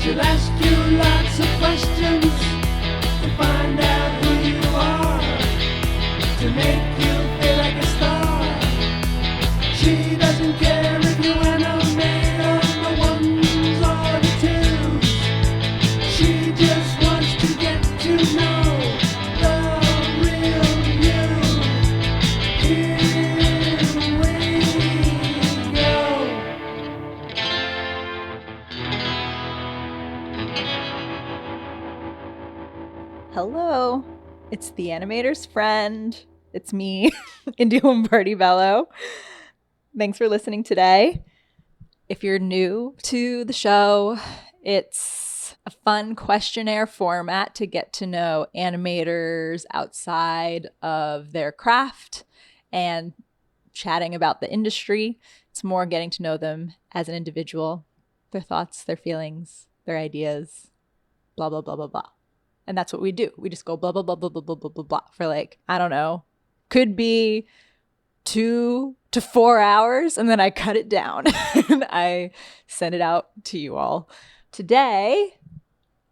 She'll ask you lots of questions to find out who you are, to make you feel like a star. She doesn't care if you animate on the ones or the twos. She just wants to get to know the real you. Here we go. Hello, it's the animator's friend. It's me, India Lombardi-Bello. Thanks for listening today. If you're new to the show, it's a fun questionnaire format to get to know animators outside of their craft and chatting about the industry. It's more getting to know them as an individual, their thoughts, their feelings, their ideas, blah, blah, blah, blah, blah. And that's what we do. We just go blah, blah, blah, blah, blah, blah, blah, blah, blah for like, I don't know, could be 2 to 4 hours. And then I cut it down and I send it out to you all. Today,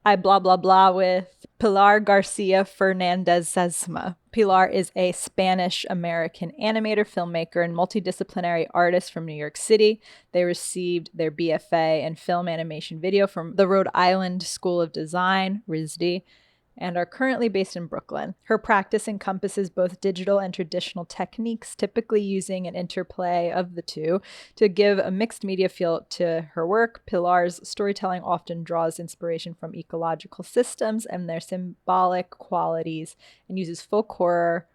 I blah, blah, blah with Pilar Garcia-Fernandezsesma. Pilar is a Spanish-American animator, filmmaker, and multidisciplinary artist from New York City. They received their BFA in film animation video from the Rhode Island School of Design, RISD, and are currently based in Brooklyn. Her practice encompasses both digital and traditional techniques, typically using an interplay of the two to give a mixed media feel to her work. Pilar's storytelling often draws inspiration from ecological systems and their symbolic qualities, and uses folk horror,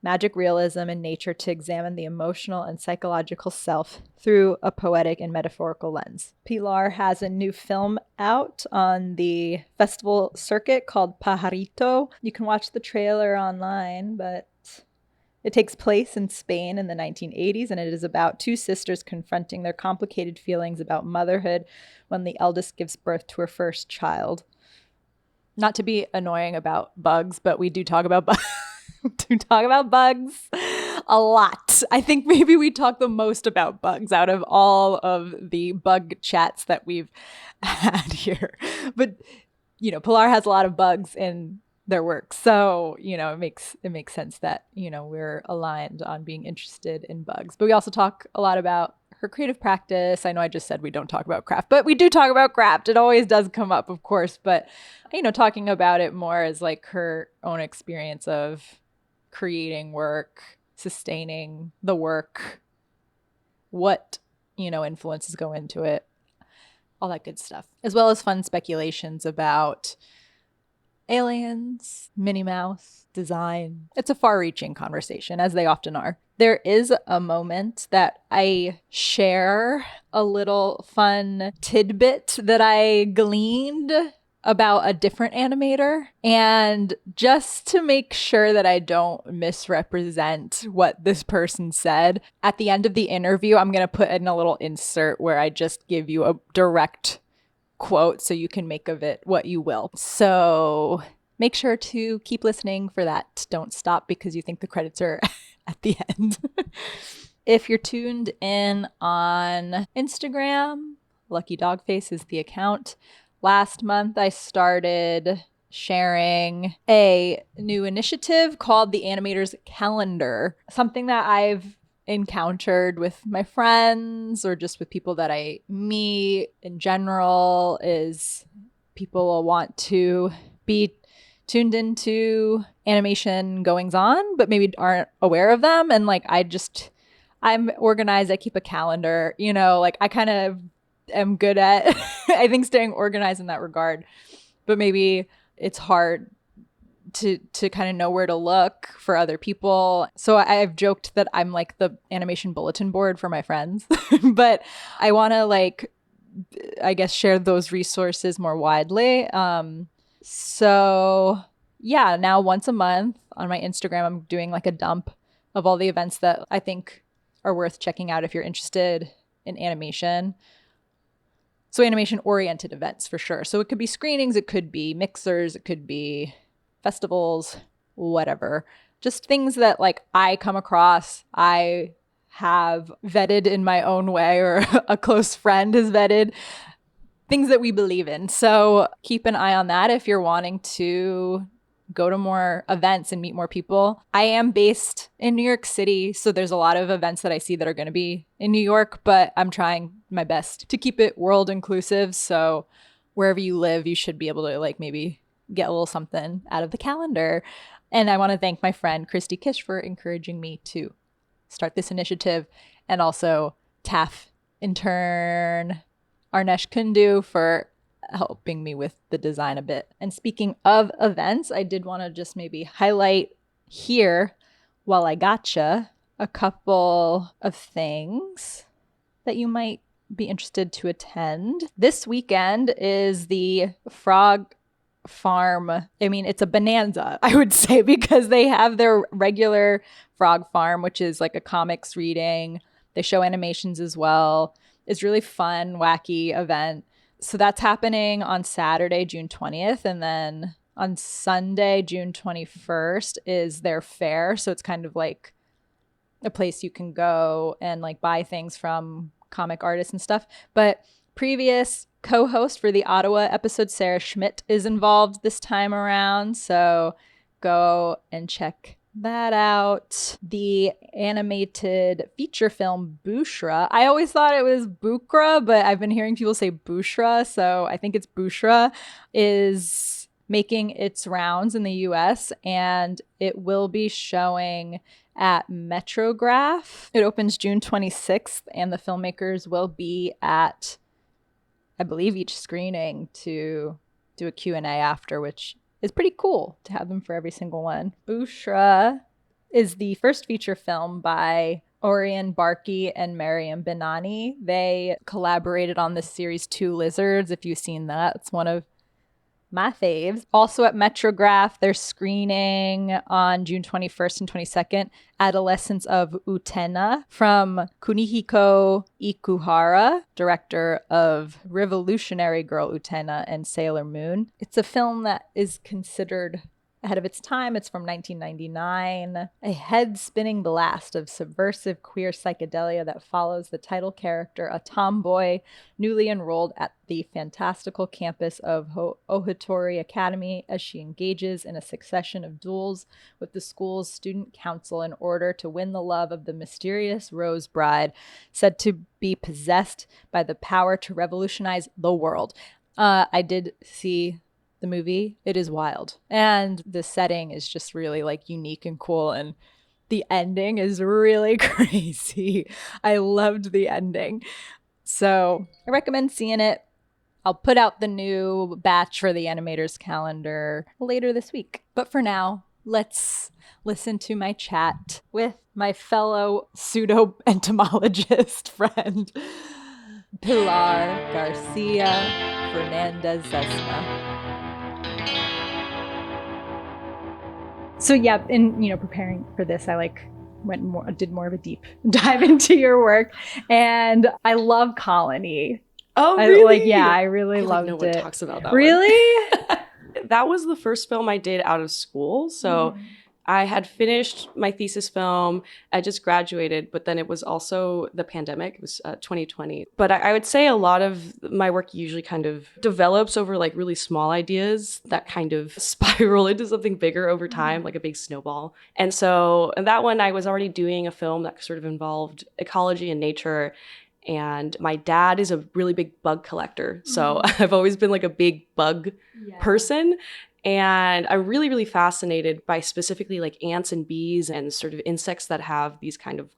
magic realism, and nature to examine the emotional and psychological self through a poetic and metaphorical lens. Pilar has a new film out on the festival circuit called Pajarito. You can watch the trailer online, but it takes place in Spain in the 1980s, and it is about two sisters confronting their complicated feelings about motherhood when the eldest gives birth to her first child. Not to be annoying about bugs, but we do talk about bugs. To talk about bugs a lot. I think maybe we talk the most about bugs out of all of the bug chats that we've had here. But, you know, Pilar has a lot of bugs in their work. So, you know, it makes sense that, you know, we're aligned on being interested in bugs. But we also talk a lot about her creative practice. I know I just said we don't talk about craft, but we do talk about craft. It always does come up, of course. But, you know, talking about it more as like her own experience of creating work, sustaining the work, what, you know, influences go into it, all that good stuff, as well as fun speculations about aliens, Minnie Mouse, design. It's a far-reaching conversation, as they often are. There is a moment that I share a little fun tidbit that I gleaned about a different animator. And just to make sure that I don't misrepresent what this person said, at the end of the interview, I'm going to put in a little insert where I just give you a direct quote so you can make of it what you will. So make sure to keep listening for that. Don't stop because you think the credits are at the end. If you're tuned in on Instagram, Lucky Dogface is the account. Last month, I started sharing a new initiative called the Animators Calendar, something that I've encountered with my friends or just with people that I meet in general is people will want to be tuned into animation goings on, but maybe aren't aware of them. And like, I'm organized. I keep a calendar, you know, like I kind of am good at, I think, staying organized in that regard, but maybe it's hard to kind of know where to look for other people. So I've joked that I'm like the animation bulletin board for my friends, but I want to like, I guess, share those resources more widely. So yeah, now once a month on my Instagram, I'm doing like a dump of all the events that I think are worth checking out if you're interested in animation. So animation-oriented events for sure. So it could be screenings, it could be mixers, it could be festivals, whatever. Just things that like I come across, I have vetted in my own way, or a close friend has vetted. things that we believe in. So keep an eye on that if you're wanting to go to more events and meet more people. I am based in New York City, so there's a lot of events that I see that are going to be in New York, but I'm trying my best to keep it world inclusive. So wherever you live, you should be able to like maybe get a little something out of the calendar. And I want to thank my friend Christy Kish for encouraging me to start this initiative, and also TAF intern Arnesh Kundu for helping me with the design a bit. And speaking of events, I did want to just maybe highlight here, while I gotcha, a couple of things that you might be interested to attend. This weekend is the Frog Farm. I mean, it's a bonanza, I would say, because they have their regular Frog Farm, which is like a comics reading. They show animations as well. It's really fun, wacky event. So that's happening on Saturday, June 20th. And then on Sunday, June 21st is their fair. So it's kind of like a place you can go and like buy things from comic artists and stuff. But previous co-host for the Ottawa episode, Sarah Schmidt, is involved this time around. So go and check that out. The animated feature film Bushra. I always thought it was Bukra, but I've been hearing people say Bushra, so I think it's Bushra, is making its rounds in the US, and it will be showing at Metrograph. It opens June 26th, and the filmmakers will be at, I believe, each screening to do a Q&A after, which is pretty cool to have them for every single one. Bushra is the first feature film by Orion Barkey and Mariam Benani. They collaborated on this series Two Lizards, if you've seen that. It's one of my faves. Also at Metrograph, they're screening on June 21st and 22nd, Adolescence of Utena from Kunihiko Ikuhara, director of Revolutionary Girl Utena and Sailor Moon. It's a film that is considered ahead of its time. It's from 1999, a head-spinning blast of subversive queer psychedelia that follows the title character, a tomboy newly enrolled at the fantastical campus of Ohitori Academy, as she engages in a succession of duels with the school's student council in order to win the love of the mysterious Rose Bride, said to be possessed by the power to revolutionize the world. I did see the movie. It is wild, and the setting is just really like unique and cool, and the ending is really crazy. I loved the ending, so I recommend seeing it. I'll put out the new batch for the Animators calendar later this week, but for now, let's listen to my chat with my fellow pseudo-entomologist friend, Pilar Garcia-Fernandezsesma. So yeah, in preparing for this, I did more of a deep dive into your work, and I love Colony. Oh, really? I really loved no it. one talks about that. Really? That was the first film I did out of school. So I had finished my thesis film. I just graduated, but then it was also the pandemic. It was 2020. But I would say a lot of my work usually kind of develops over like really small ideas that kind of spiral into something bigger over time, like a big snowball. And so in that one, I was already doing a film that sort of involved ecology and nature. And my dad is a really big bug collector. So I've always been like a big bug person. And I'm really, really fascinated by specifically like ants and bees and sort of insects that have these kind of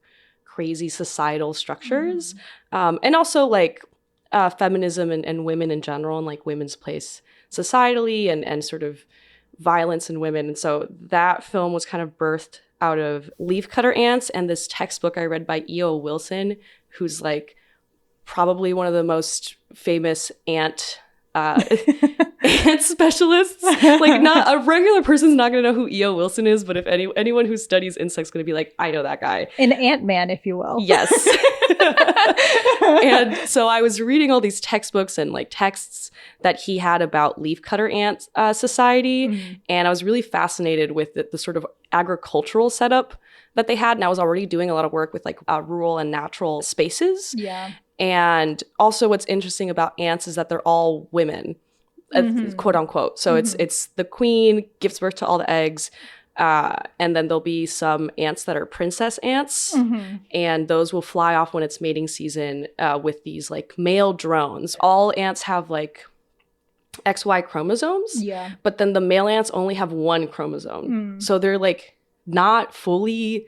crazy societal structures. And also like feminism and women in general, and like women's place societally, and sort of violence in women. And so that film was kind of birthed out of leafcutter ants and this textbook I read by E.O. Wilson, who's like probably one of the most famous ant specialists. Like, not a regular person's not going to know who E.O. Wilson is, but if anyone who studies insects is going to be like, I know that guy. An Ant-Man, if you will. Yes. And so I was reading all these textbooks and like texts that he had about leafcutter ant society. And I was really fascinated with the sort of agricultural setup that they had. And I was already doing a lot of work with like rural and natural spaces. Yeah. And also what's interesting about ants is that they're all women, quote unquote. So it's the queen gives birth to all the eggs. And then there'll be some ants that are princess ants, and those will fly off when it's mating season with these like male drones. All ants have like XY chromosomes, but then the male ants only have one chromosome. So they're like not fully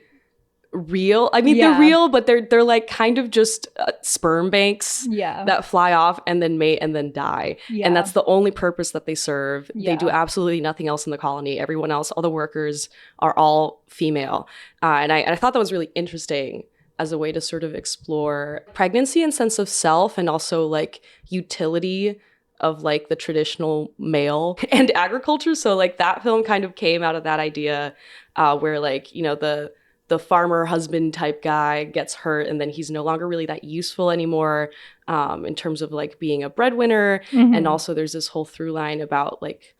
real. I mean, they're real, but they're like kind of just sperm banks that fly off and then mate and then die. And that's the only purpose that they serve. They do absolutely nothing else in the colony. Everyone else, all the workers are all female. And I thought that was really interesting as a way to sort of explore pregnancy and sense of self, and also like utility of like the traditional male and agriculture. So like that film kind of came out of that idea where like, you know, the farmer husband type guy gets hurt and then he's no longer really that useful anymore in terms of like being a breadwinner. And also there's this whole through line about like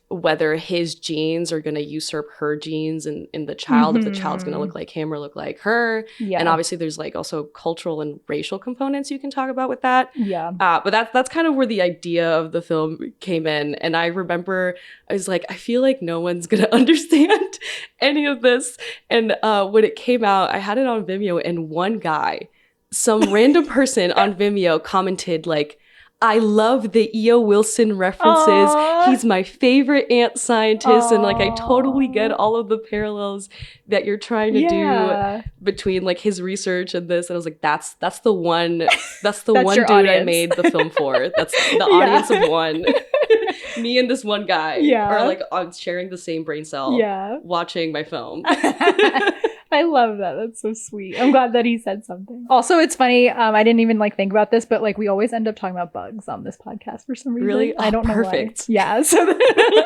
whether his genes are going to usurp her genes in the child, if the child's going to look like him or look like her. And obviously there's like also cultural and racial components you can talk about with that. But that's kind of where the idea of the film came in. And I remember I was like, I feel like no one's going to understand any of this. And when it came out, I had it on Vimeo, and one guy, some random person on Vimeo commented like, I love the E.O. Wilson references. Aww. He's my favorite ant scientist. Aww. And like, I totally get all of the parallels that you're trying to do between like his research and this. And I was like, that's the one dude audience. I made the film for. That's the audience of one. Me and this one guy are like sharing the same brain cell watching my film. I love that. That's so sweet. I'm glad that he said something. Also, it's funny. I didn't even like think about this, but like we always end up talking about bugs on this podcast for some reason. Really? I don't know perfect. why. Yeah. So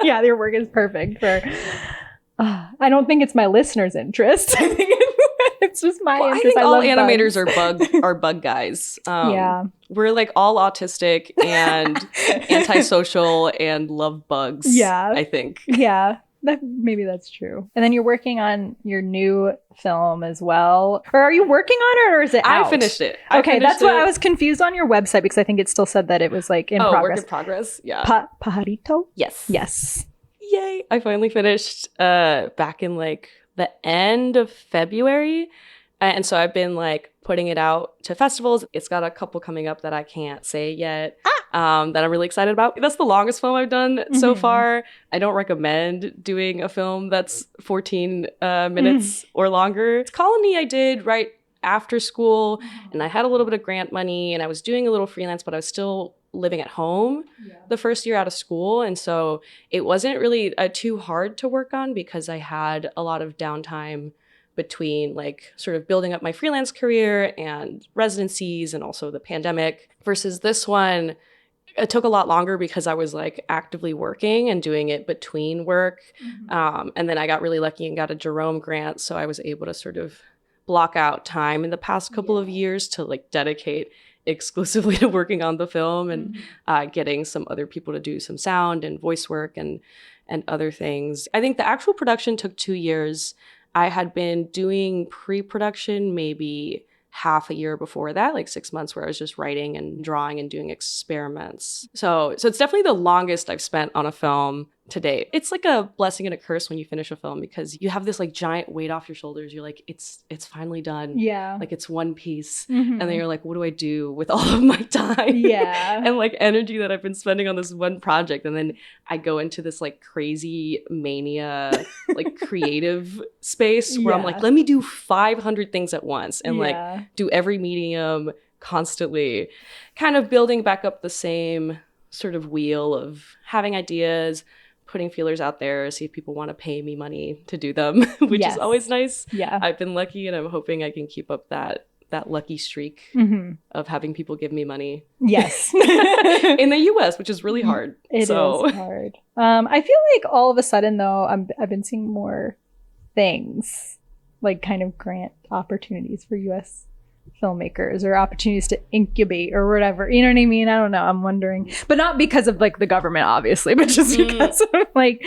yeah, your work is perfect for. I don't think it's my listeners' interest. I think it's just my interest. I think all animators are bug guys. We're like all autistic and antisocial and love bugs. Yeah, I think. Yeah. Maybe that's true. And then you're working on your new film as well. Or are you working on it, or is it out? I finished it. That's what I was confused on your website, because I think it still said that it was like in progress. Work in progress. Yeah. Pajarito? Yes. Yay. I finally finished back in like the end of February. And so I've been like putting it out to festivals. It's got a couple coming up that I can't say yet. That I'm really excited about. That's the longest film I've done so far. I don't recommend doing a film that's 14 minutes or longer. Colony I did right after school, and I had a little bit of grant money, and I was doing a little freelance, but I was still living at home the first year out of school. And so it wasn't really too hard to work on, because I had a lot of downtime between like sort of building up my freelance career and residencies and also the pandemic. Versus this one, it took a lot longer because I was like actively working and doing it between work. And then I got really lucky and got a Jerome grant. So I was able to sort of block out time in the past couple of years to like dedicate exclusively to working on the film and getting some other people to do some sound and voice work and other things. I think the actual production took 2 years. I had been doing pre-production maybe half a year before that, like 6 months, where I was just writing and drawing and doing experiments. So it's definitely the longest I've spent on a film to date. It's like a blessing and a curse when you finish a film, because you have this like giant weight off your shoulders. You're like, it's finally done. Yeah. Like it's one piece. And then you're like, what do I do with all of my time? Yeah. And like energy that I've been spending on this one project. And then I go into this like crazy mania, like creative space where I'm like, let me do 500 things at once and like do every medium constantly, kind of building back up the same sort of wheel of having ideas, putting feelers out there, see if people want to pay me money to do them, which is always nice. Yeah. I've been lucky, and I'm hoping I can keep up that lucky streak of having people give me money. Yes. In the US, which is really hard. It is hard. I feel like all of a sudden, though, I've been seeing more things, like kind of grant opportunities for US filmmakers, or opportunities to incubate or whatever, you know what I mean? I don't know, I'm wondering, but not because of like the government obviously, but just because of like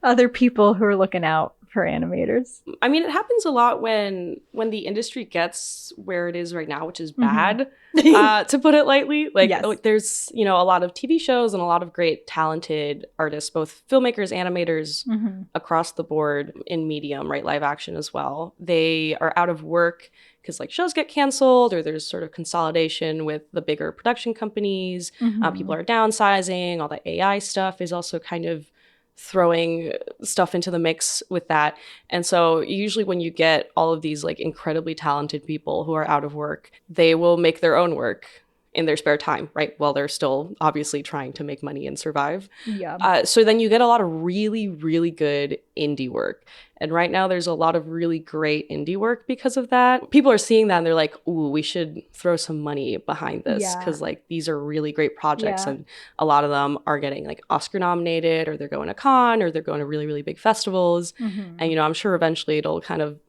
other people who are looking out for animators? I mean, it happens a lot when the industry gets where it is right now, which is bad, to put it lightly. Like, Yes. there's, you know, a lot of TV shows and a lot of great talented artists, both filmmakers, animators, across the board in medium, right? Live action as well. They are out of work because like shows get canceled, or there's sort of consolidation with the bigger production companies. People are downsizing. All the AI stuff is also kind of throwing stuff into the mix with that. And so usually when you get all of these like incredibly talented people who are out of work, they will make their own work in their spare time, right? While they're still obviously trying to make money and survive. Yeah. So then you get a lot of really, really good indie work. And right now there's a lot of really great indie work because of that. People are seeing that and they're like, ooh, we should throw some money behind this because like these are really great projects. And a lot of them are getting like Oscar nominated, or they're going to Cannes, or they're going to really, really big festivals. And, you know, I'm sure eventually it'll kind of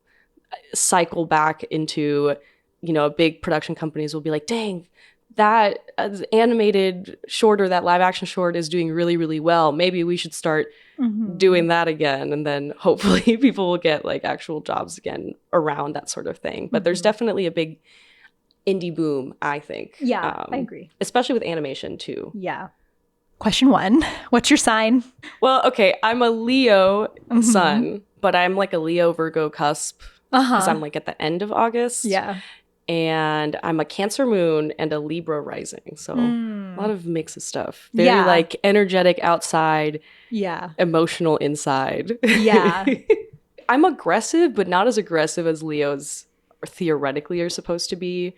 cycle back into, you know, big production companies will be like, dang, that animated short or that live action short is doing really, really well. Maybe we should start doing that again. And then hopefully people will get like actual jobs again around that sort of thing. But there's definitely a big indie boom, I think. Yeah, I agree. Especially with animation too. Yeah. Question 1. What's your sign? Well, okay, I'm a Leo sun, but I'm like a Leo Virgo cusp because I'm like at the end of August. Yeah. And I'm a Cancer moon and a Libra rising. So a lot of mix of stuff. Very like energetic outside. Yeah. Emotional inside. Yeah. I'm aggressive, but not as aggressive as Leos theoretically are supposed to be.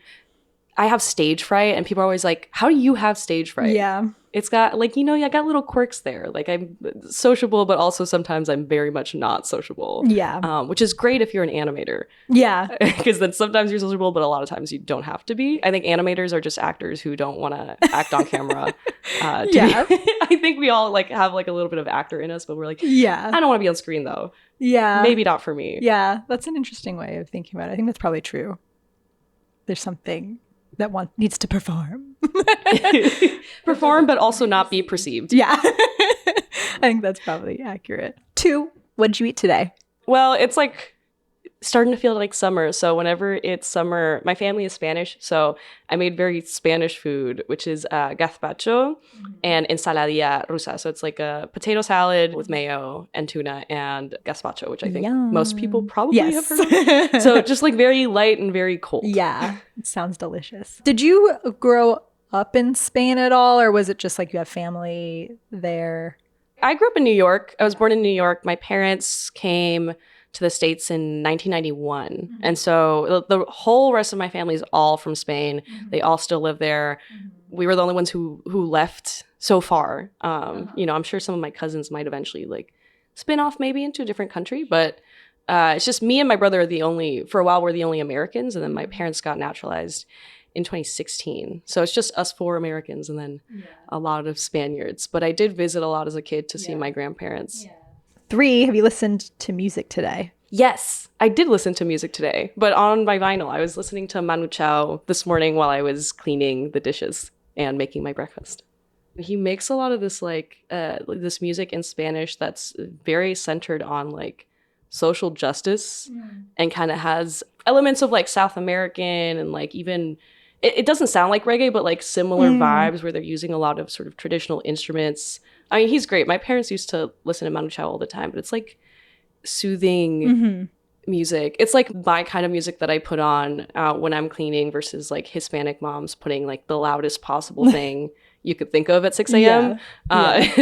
I have stage fright, and people are always like, how do you have stage fright? Yeah. It's got like, you know, I got little quirks there. Like I'm sociable, but also sometimes I'm very much not sociable. Yeah. Which is great if you're an animator. Yeah. Because then sometimes you're sociable, but a lot of times you don't have to be. I think animators are just actors who don't want to act on camera. I think we all like have like a little bit of actor in us, but we're like, I don't want to be on screen though. Yeah. Maybe not for me. Yeah. That's an interesting way of thinking about it. I think that's probably true. There's something that one needs to perform. Perform, but also not be perceived. Yeah. I think that's probably accurate. 2, what did you eat today? Well, it's like starting to feel like summer. So whenever it's summer, my family is Spanish. So I made very Spanish food, which is gazpacho and ensaladilla rusa. So it's like a potato salad with mayo and tuna and gazpacho, which I think most people probably have heard of. So just like very light and very cold. Yeah, it sounds delicious. Did you grow up in Spain at all, or was it just like you have family there? I grew up in New York. I was born in New York. My parents came to the States in 1991. And so the whole rest of my family is all from Spain. They all still live there. We were the only ones who left so far. You know, I'm sure some of my cousins might eventually like spin off maybe into a different country, but it's just me and my brother are for a while, we're the only Americans. And then my parents got naturalized in 2016. So it's just us 4 Americans and then a lot of Spaniards. But I did visit a lot as a kid to see my grandparents. 3, have you listened to music today? Yes, I did listen to music today, but on my vinyl. I was listening to Manu Chao this morning while I was cleaning the dishes and making my breakfast. He makes a lot of this like this music in Spanish that's very centered on like social justice and kind of has elements of like South American and like even it doesn't sound like reggae, but like similar vibes where they're using a lot of sort of traditional instruments. I mean, he's great. My parents used to listen to Manu Chao all the time, but it's like soothing music. It's like my kind of music that I put on when I'm cleaning versus like Hispanic moms putting like the loudest possible thing you could think of at 6 a.m.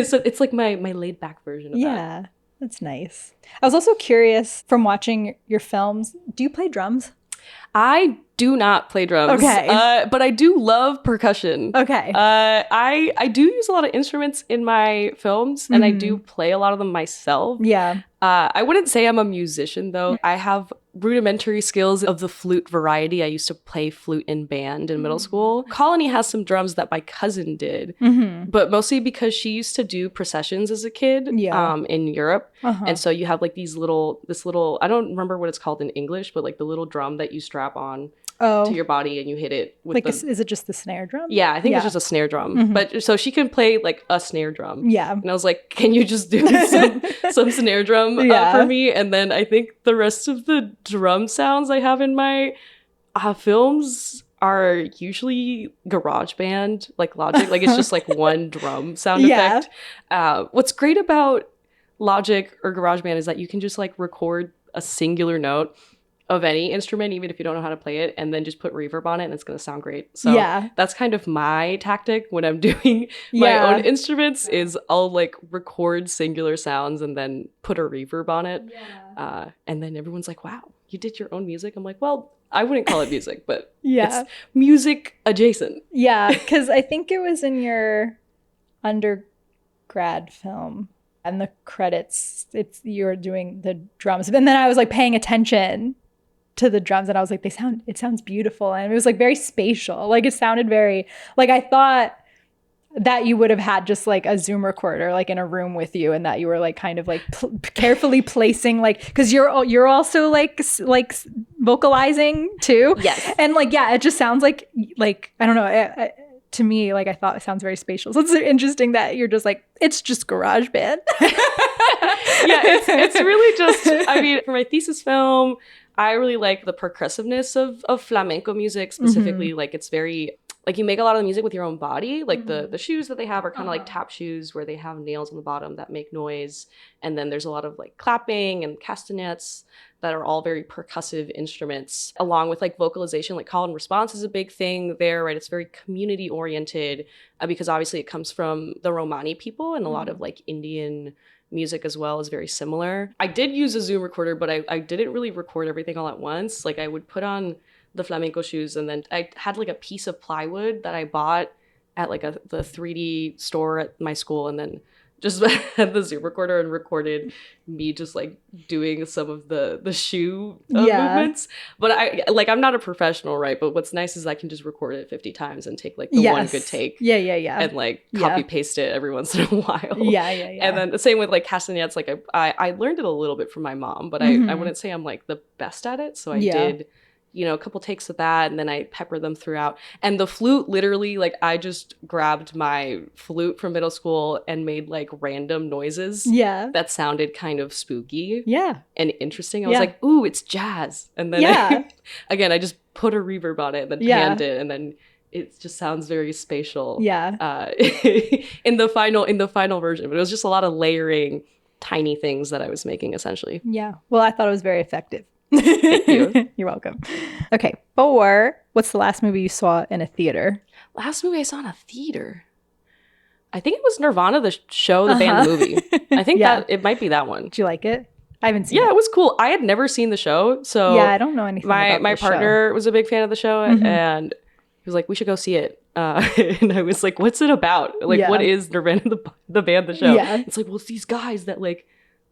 So it's like my laid back version of that. Yeah, that's nice. I was also curious from watching your films, do you play drums? I do not play drums. Okay. But I do love percussion. Okay. I do use a lot of instruments in my films, and I do play a lot of them myself. Yeah. I wouldn't say I'm a musician, though. I have rudimentary skills of the flute variety. I used to play flute in band in middle school. Colony has some drums that my cousin did, but mostly because she used to do processions as a kid in Europe. And so you have like this little, I don't remember what it's called in English, but like the little drum that you strap on to your body and you hit it with like is it just the snare drum? Yeah, I think it's just a snare drum. But so she can play like a snare drum. Yeah. And I was like, can you just do some snare drum for me? And then I think the rest of the drum sounds I have in my films are usually GarageBand, like Logic. Like it's just like one drum sound effect. What's great about Logic or GarageBand is that you can just like record a singular note of any instrument, even if you don't know how to play it, and then just put reverb on it and it's going to sound great. So that's kind of my tactic when I'm doing my own instruments is I'll like record singular sounds and then put a reverb on it. And then everyone's like, wow, you did your own music? I'm like, well, I wouldn't call it music, but it's music adjacent. Yeah, because I think it was in your undergrad film and the credits, you're doing the drums. And then I was like paying attention to the drums and I was like, it sounds beautiful. And it was like very spatial. Like it sounded very, like I thought that you would have had just like a Zoom recorder like in a room with you and that you were like kind of like carefully placing like, because you're also like vocalizing too. Yes. And like, yeah, it just sounds like I don't know, to me, like I thought it sounds very spatial. So it's interesting that you're just like, it's just GarageBand. Yeah, it's really just, I mean, for my thesis film, I really like the percussiveness of flamenco music specifically. Like it's very, like you make a lot of the music with your own body. Like the shoes that they have are kind of like tap shoes where they have nails on the bottom that make noise. And then there's a lot of like clapping and castanets that are all very percussive instruments, along with like vocalization. Like call and response is a big thing there, right? It's very community oriented because obviously it comes from the Romani people, and a lot of like Indian music as well is very similar. I did use a Zoom recorder, but I didn't really record everything all at once. Like I would put on the flamenco shoes and then I had like a piece of plywood that I bought at like the 3D store at my school, and then just had the Zoom recorder and recorded me just like doing some of the shoe movements. But I'm not a professional, right? But what's nice is I can just record it 50 times and take like the one good take. Yeah. And like copy paste it every once in a while. Yeah. And then the same with like castanets. Like I learned it a little bit from my mom, but I wouldn't say I'm like the best at it. So I did, a couple takes of that, and then I pepper them throughout. And the flute, literally, like I just grabbed my flute from middle school and made like random noises that sounded kind of spooky and interesting. I was like, ooh, it's jazz. And then again, I just put a reverb on it and then panned it, and then it just sounds very spatial in the final version. But it was just a lot of layering tiny things that I was making essentially. Yeah. Well, I thought it was very effective. Thank you. You're welcome. Okay, 4. What's the last movie you saw in a theater? Last movie I saw in a theater? I think it was Nirvana, the show, the band, the movie. I think that it might be that one. Did you like it? I haven't seen it. Yeah, it was cool. I had never seen the show, so I don't know anything about my the show. partner was a big fan of the show, and he was like, "We should go see it." And I was like, "What's it about? Like, what is Nirvana, the band, the show?" Yeah. It's like, well, it's these guys that like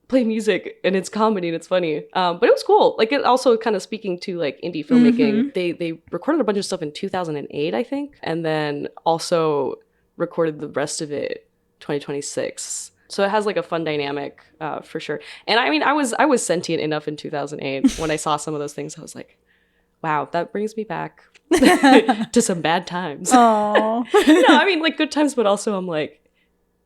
play music and it's comedy and it's funny, but it was cool. Like it also kind of speaking to like indie filmmaking. They recorded a bunch of stuff in 2008, I think, and then also recorded the rest of it 2026. So it has like a fun dynamic for sure. And I mean, I was sentient enough in 2008 when I saw some of those things. I was like, wow, that brings me back to some bad times. Oh, no, I mean like good times, but also I'm like,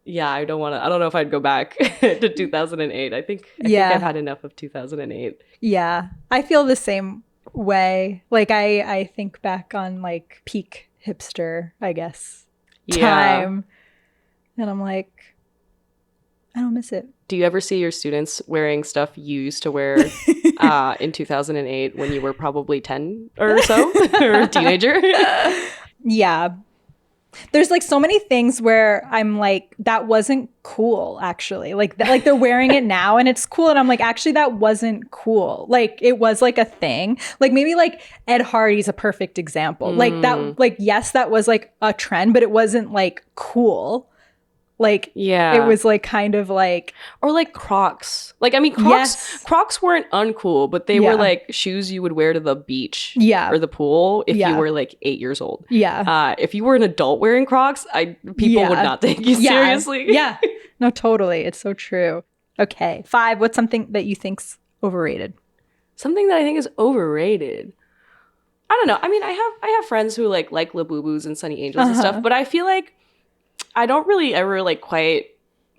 yeah, I don't know if I'd go back to 2008. I think I've had enough of 2008. Yeah, I feel the same way. Like I think back on like peak hipster, I guess, time, and I'm like, I don't miss it. Do you ever see your students wearing stuff you used to wear in 2008 when you were probably 10 or so, or a teenager? Yeah. There's like so many things where I'm like, that wasn't cool, actually. Like they're wearing it now and it's cool. And I'm like, actually, that wasn't cool. Like it was like a thing. Like maybe like Ed Hardy's a perfect example. Like that, like, yes, that was like a trend, but it wasn't like cool. Like, it was like kind of like, or like Crocs. Like, I mean, Crocs weren't uncool, but they were like shoes you would wear to the beach or the pool if you were like 8 years old. Yeah. If you were an adult wearing Crocs, people would not take you seriously. Yeah. No, totally. It's so true. Okay. 5, what's something that you think's overrated? Something that I think is overrated. I don't know. I mean, I have friends who like Labubus and Sunny Angels and stuff, but I feel like I don't really ever like quite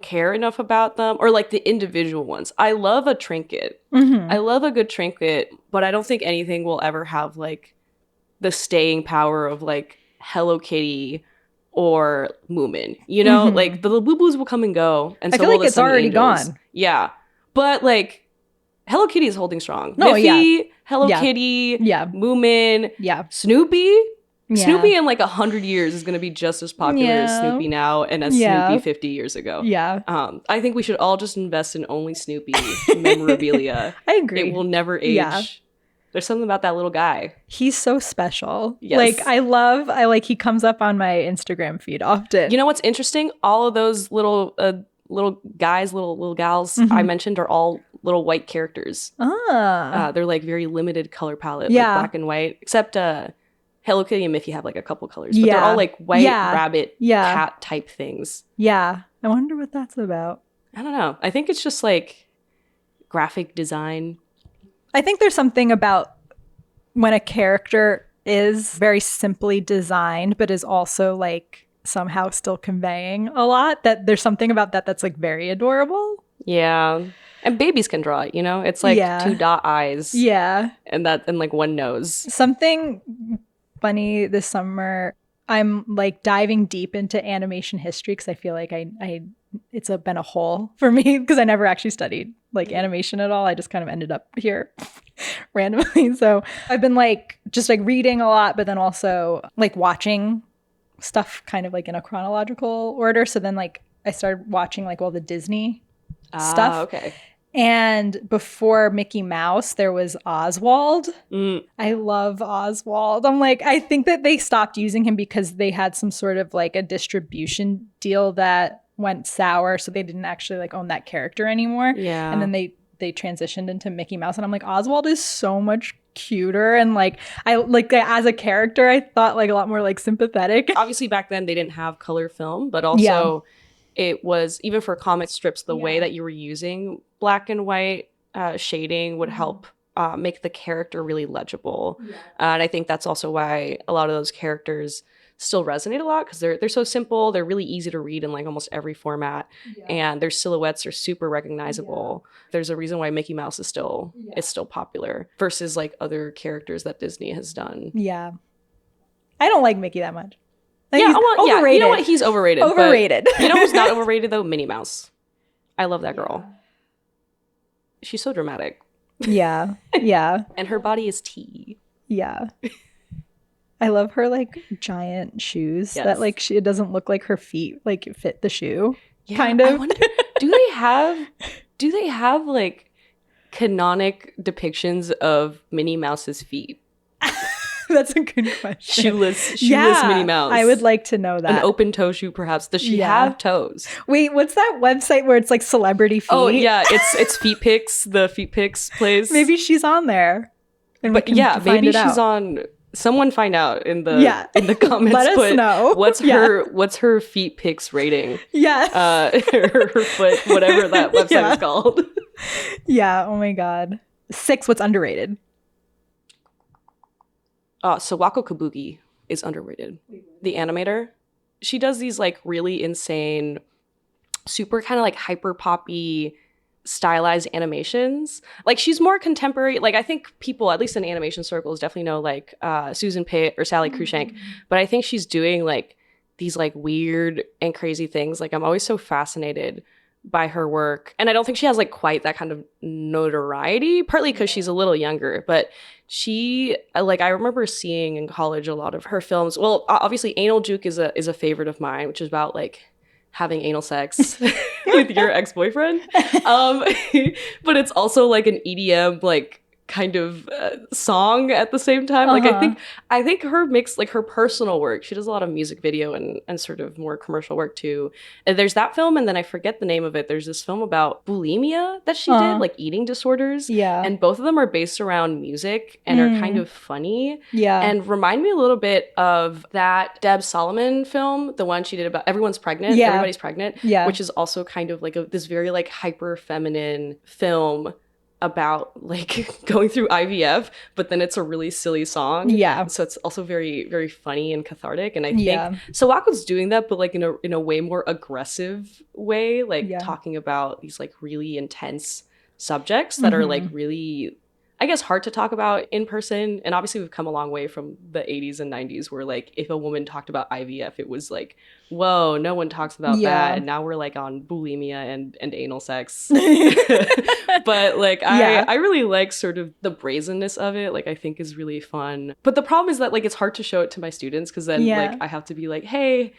care enough about them, or like the individual ones. I love a trinket. I love a good trinket, but I don't think anything will ever have like the staying power of like Hello Kitty or Moomin. You know, like the Labubus will come and go, and I so feel will like the it's Sunny already Angels. gone. Yeah, but like Hello Kitty is holding strong. No, Miffy, Hello Yeah. Kitty, Yeah. Moomin, Yeah. Snoopy. Yeah. Snoopy in like 100 years is going to be just as popular as Yeah. Snoopy now and as Yeah. Snoopy 50 years ago. Yeah. I think we should all just invest in only Snoopy memorabilia. I agree. It will never age. Yeah. There's something about that little guy. He's so special. Yes. Like I like he comes up on my Instagram feed often. You know what's interesting? All of those little guys, little gals I mentioned are all little white characters. They're like very limited color palette, Yeah. like black and white, except Hello Kitty and Miffy have like a couple colors, but they're all like white rabbit cat type things. Yeah. I wonder what that's about. I don't know. I think it's just like graphic design. I think there's something about when a character is very simply designed, but is also like somehow still conveying a lot, that there's something about that that's like very adorable. Yeah. And babies can draw it, you know? It's like two dot eyes. Yeah. And like one nose. Something funny this summer, I'm like diving deep into animation history because I feel like it's been a hole for me because I never actually studied like animation at all. I just kind of ended up here randomly. So I've been like just like reading a lot, but then also like watching stuff kind of like in a chronological order. So then like I started watching like all the Disney stuff. Okay. And before Mickey Mouse, there was Oswald. I love Oswald. I'm like, I think that they stopped using him because they had some sort of like a distribution deal that went sour. So they didn't actually like own that character anymore. Yeah. And then they transitioned into Mickey Mouse. And I'm like, Oswald is so much cuter. And like, I like as a character, I thought like a lot more like sympathetic. Obviously back then they didn't have color film, but also it was, even for comic strips, the way that you were using black and white shading would help make the character really legible. And I think that's also why a lot of those characters still resonate a lot, because they're so simple. They're really easy to read in like almost every format, and their silhouettes are super recognizable. There's a reason why Mickey Mouse is still popular versus like other characters that Disney has done. Yeah. I don't like Mickey that much. Like, Yeah, he's well, yeah, overrated. you know what? He's overrated. but Overrated. you know who's not overrated though? Minnie Mouse. I love that girl. She's so dramatic. Yeah. Yeah. And her body is tea. Yeah. I love her like giant shoes Yes. that like it doesn't look like her feet like fit the shoe. Yeah, Kind of. I wonder, do they have like canonic depictions of Minnie Mouse's feet? That's a good question. Shoeless Yeah, Minnie Mouse. I would like to know that. An open toe shoe, perhaps. Does she Yeah. have toes? Wait, what's that website where it's like celebrity feet? Oh yeah, it's Feet Pics. The Feet Pics place. Maybe she's on there. And we But can yeah, find maybe it she's out. on. Someone find out in the Yeah. in the comments. Let us put know. What's Yeah. her Feet Pics rating? Yes. Her foot, whatever that website Yeah. is called. Yeah. Oh my God. 6, what's underrated? Sawako Kabuki is underrated. The animator. She does these like really insane, super kind of like hyper poppy stylized animations. Like she's more contemporary. Like I think people, at least in animation circles, definitely know like Susan Pitt or Sally Cruikshank. But I think she's doing like these like weird and crazy things. Like I'm always so fascinated by her work. And I don't think she has like quite that kind of notoriety, partly because she's a little younger, but she like I remember seeing in college a lot of her films. Well, obviously Anal Juke is a favorite of mine, which is about like having anal sex with your ex-boyfriend. But it's also like an EDM like kind of song at the same time. Like I think her mix, like her personal work, she does a lot of music video and sort of more commercial work too. And there's that film, and then I forget the name of it. There's this film about bulimia that she did, like eating disorders. Yeah. And both of them are based around music and are kind of funny. Yeah. And remind me a little bit of that Deb Solomon film, the one she did about everyone's pregnant, Yeah. everybody's pregnant, Yeah. which is also kind of like this very like hyper feminine film about like going through IVF, but then it's a really silly song. Yeah. So it's also very, very funny and cathartic. And I Yeah. think Sawako's doing that, but like in a way more aggressive way, like talking about these like really intense subjects that are like really, I guess, hard to talk about in person. And obviously we've come a long way from the 80s and 90s where like if a woman talked about IVF, it was like, whoa, no one talks about that. And now we're like on bulimia and anal sex. But like I really like sort of the brazenness of it, like I think is really fun. But the problem is that like it's hard to show it to my students because then like I have to be like, hey,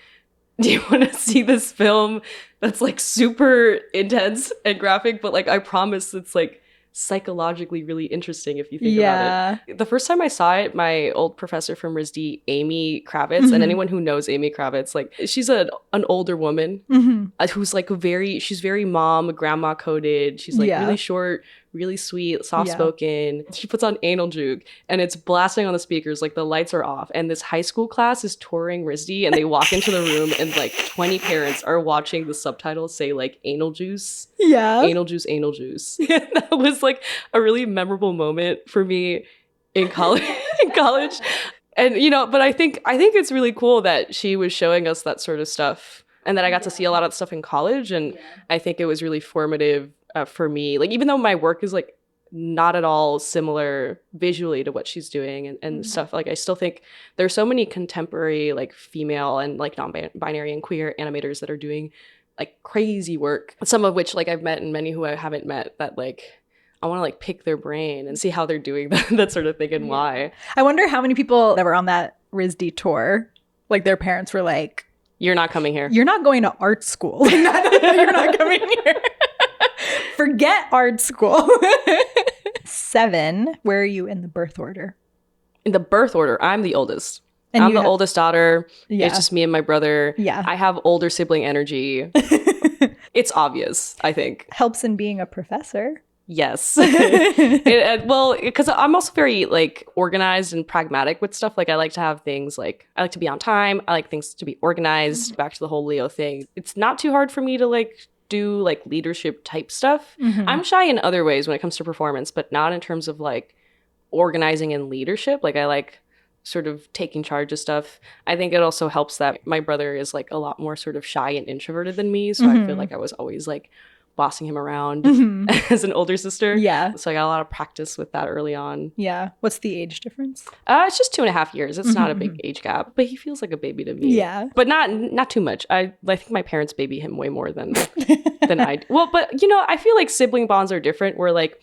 do you want to see this film that's like super intense and graphic, but like I promise it's like psychologically really interesting if you think about it. The first time I saw it, my old professor from RISD, Amy Kravitz, and anyone who knows Amy Kravitz, like she's an older woman who's like she's very mom, grandma coded. She's like really short, really sweet, soft-spoken. She puts on Anal Juke and it's blasting on the speakers, like the lights are off. And this high school class is touring RISD and they walk into the room and like 20 parents are watching the subtitles say like anal juice. Yeah. Anal juice, anal juice. That was like a really memorable moment for me in college. And but I think it's really cool that she was showing us that sort of stuff and that I got to see a lot of stuff in college. And I think it was really formative for me, like even though my work is like not at all similar visually to what she's doing and stuff, like I still think there's so many contemporary like female and like non-binary and queer animators that are doing like crazy work, some of which like I've met and many who I haven't met, that like I want to like pick their brain and see how they're doing that sort of thing and why. I wonder how many people that were on that RISD tour, like their parents were like, you're not coming here. You're not going to art school. You're not coming here. Forget art school. 7, where are you in the birth order? In the birth order, I'm the oldest. And I'm the oldest daughter. It's just me and my brother. Yeah. I have older sibling energy. It's obvious, I think. Helps in being a professor. Yes. Well, because I'm also very like organized and pragmatic with stuff. Like I like to have things like, I like to be on time. I like things to be organized. Back to the whole Leo thing. It's not too hard for me to like do like leadership type stuff. I'm shy in other ways when it comes to performance, but not in terms of like organizing and leadership. Like I like sort of taking charge of stuff. I think it also helps that my brother is like a lot more sort of shy and introverted than me. So I feel like I was always like bossing him around as an older sister. Yeah. So I got a lot of practice with that early on. Yeah. What's the age difference? It's just 2.5 years. It's not a big age gap, but he feels like a baby to me. Yeah. But not too much. I think my parents baby him way more than I do. Well, but I feel like sibling bonds are different where like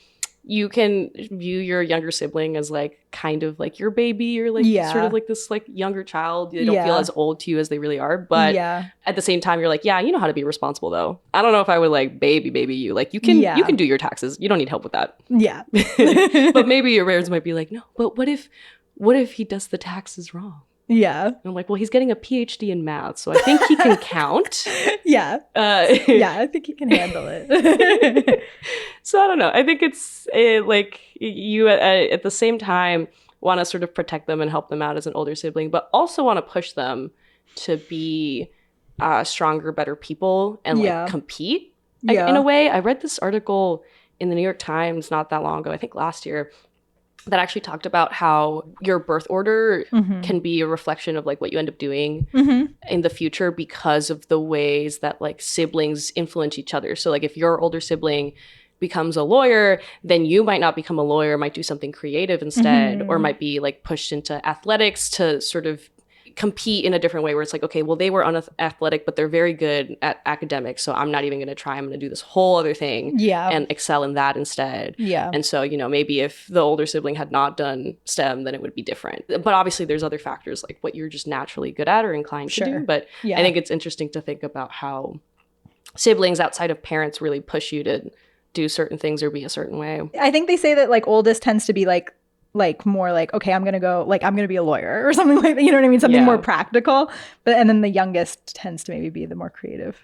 you can view your younger sibling as like kind of like your baby or like sort of like this like younger child. They don't feel as old to you as they really are. But at the same time, you're like, yeah, you know how to be responsible though. I don't know if I would like baby you. Like you can do your taxes. You don't need help with that. Yeah. But maybe your parents might be like, no, but what if he does the taxes wrong? Yeah. And I'm like, well, he's getting a PhD in math, so I think he can count. Yeah. I think he can handle it. So I don't know. I think it's like you at the same time want to sort of protect them and help them out as an older sibling, but also want to push them to be stronger, better people and like compete in a way. I read this article in the New York Times not that long ago, I think last year, that actually talked about how your birth order can be a reflection of like what you end up doing in the future because of the ways that like siblings influence each other. So like if your older sibling becomes a lawyer, then you might not become a lawyer, might do something creative instead, or might be like pushed into athletics to sort of compete in a different way where it's like, okay, well, they were unathletic, but they're very good at academics. So I'm not even going to try. I'm going to do this whole other thing and excel in that instead. Yeah. And so, maybe if the older sibling had not done STEM, then it would be different. But obviously there's other factors like what you're just naturally good at or inclined to do. But I think it's interesting to think about how siblings outside of parents really push you to do certain things or be a certain way. I think they say that like oldest tends to be like more like, okay, I'm going to be a lawyer or something like that. You know what I mean? Something more practical. And then the youngest tends to maybe be the more creative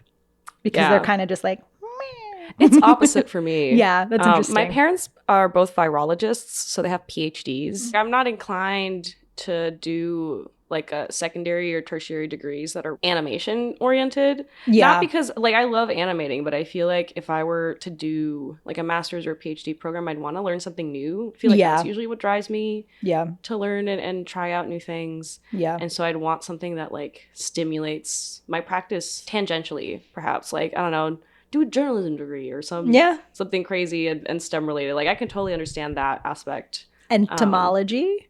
because they're kind of just like, meh. It's opposite for me. Yeah, that's interesting. My parents are both virologists, so they have PhDs. I'm not inclined to do like secondary or tertiary degrees that are animation oriented. Yeah. Not because like I love animating, but I feel like if I were to do like a master's or a PhD program, I'd want to learn something new. I feel like that's usually what drives me to learn and try out new things. Yeah. And so I'd want something that like stimulates my practice tangentially, perhaps. Like, I don't know, do a journalism degree or something crazy and STEM related. Like I can totally understand that aspect. Entomology?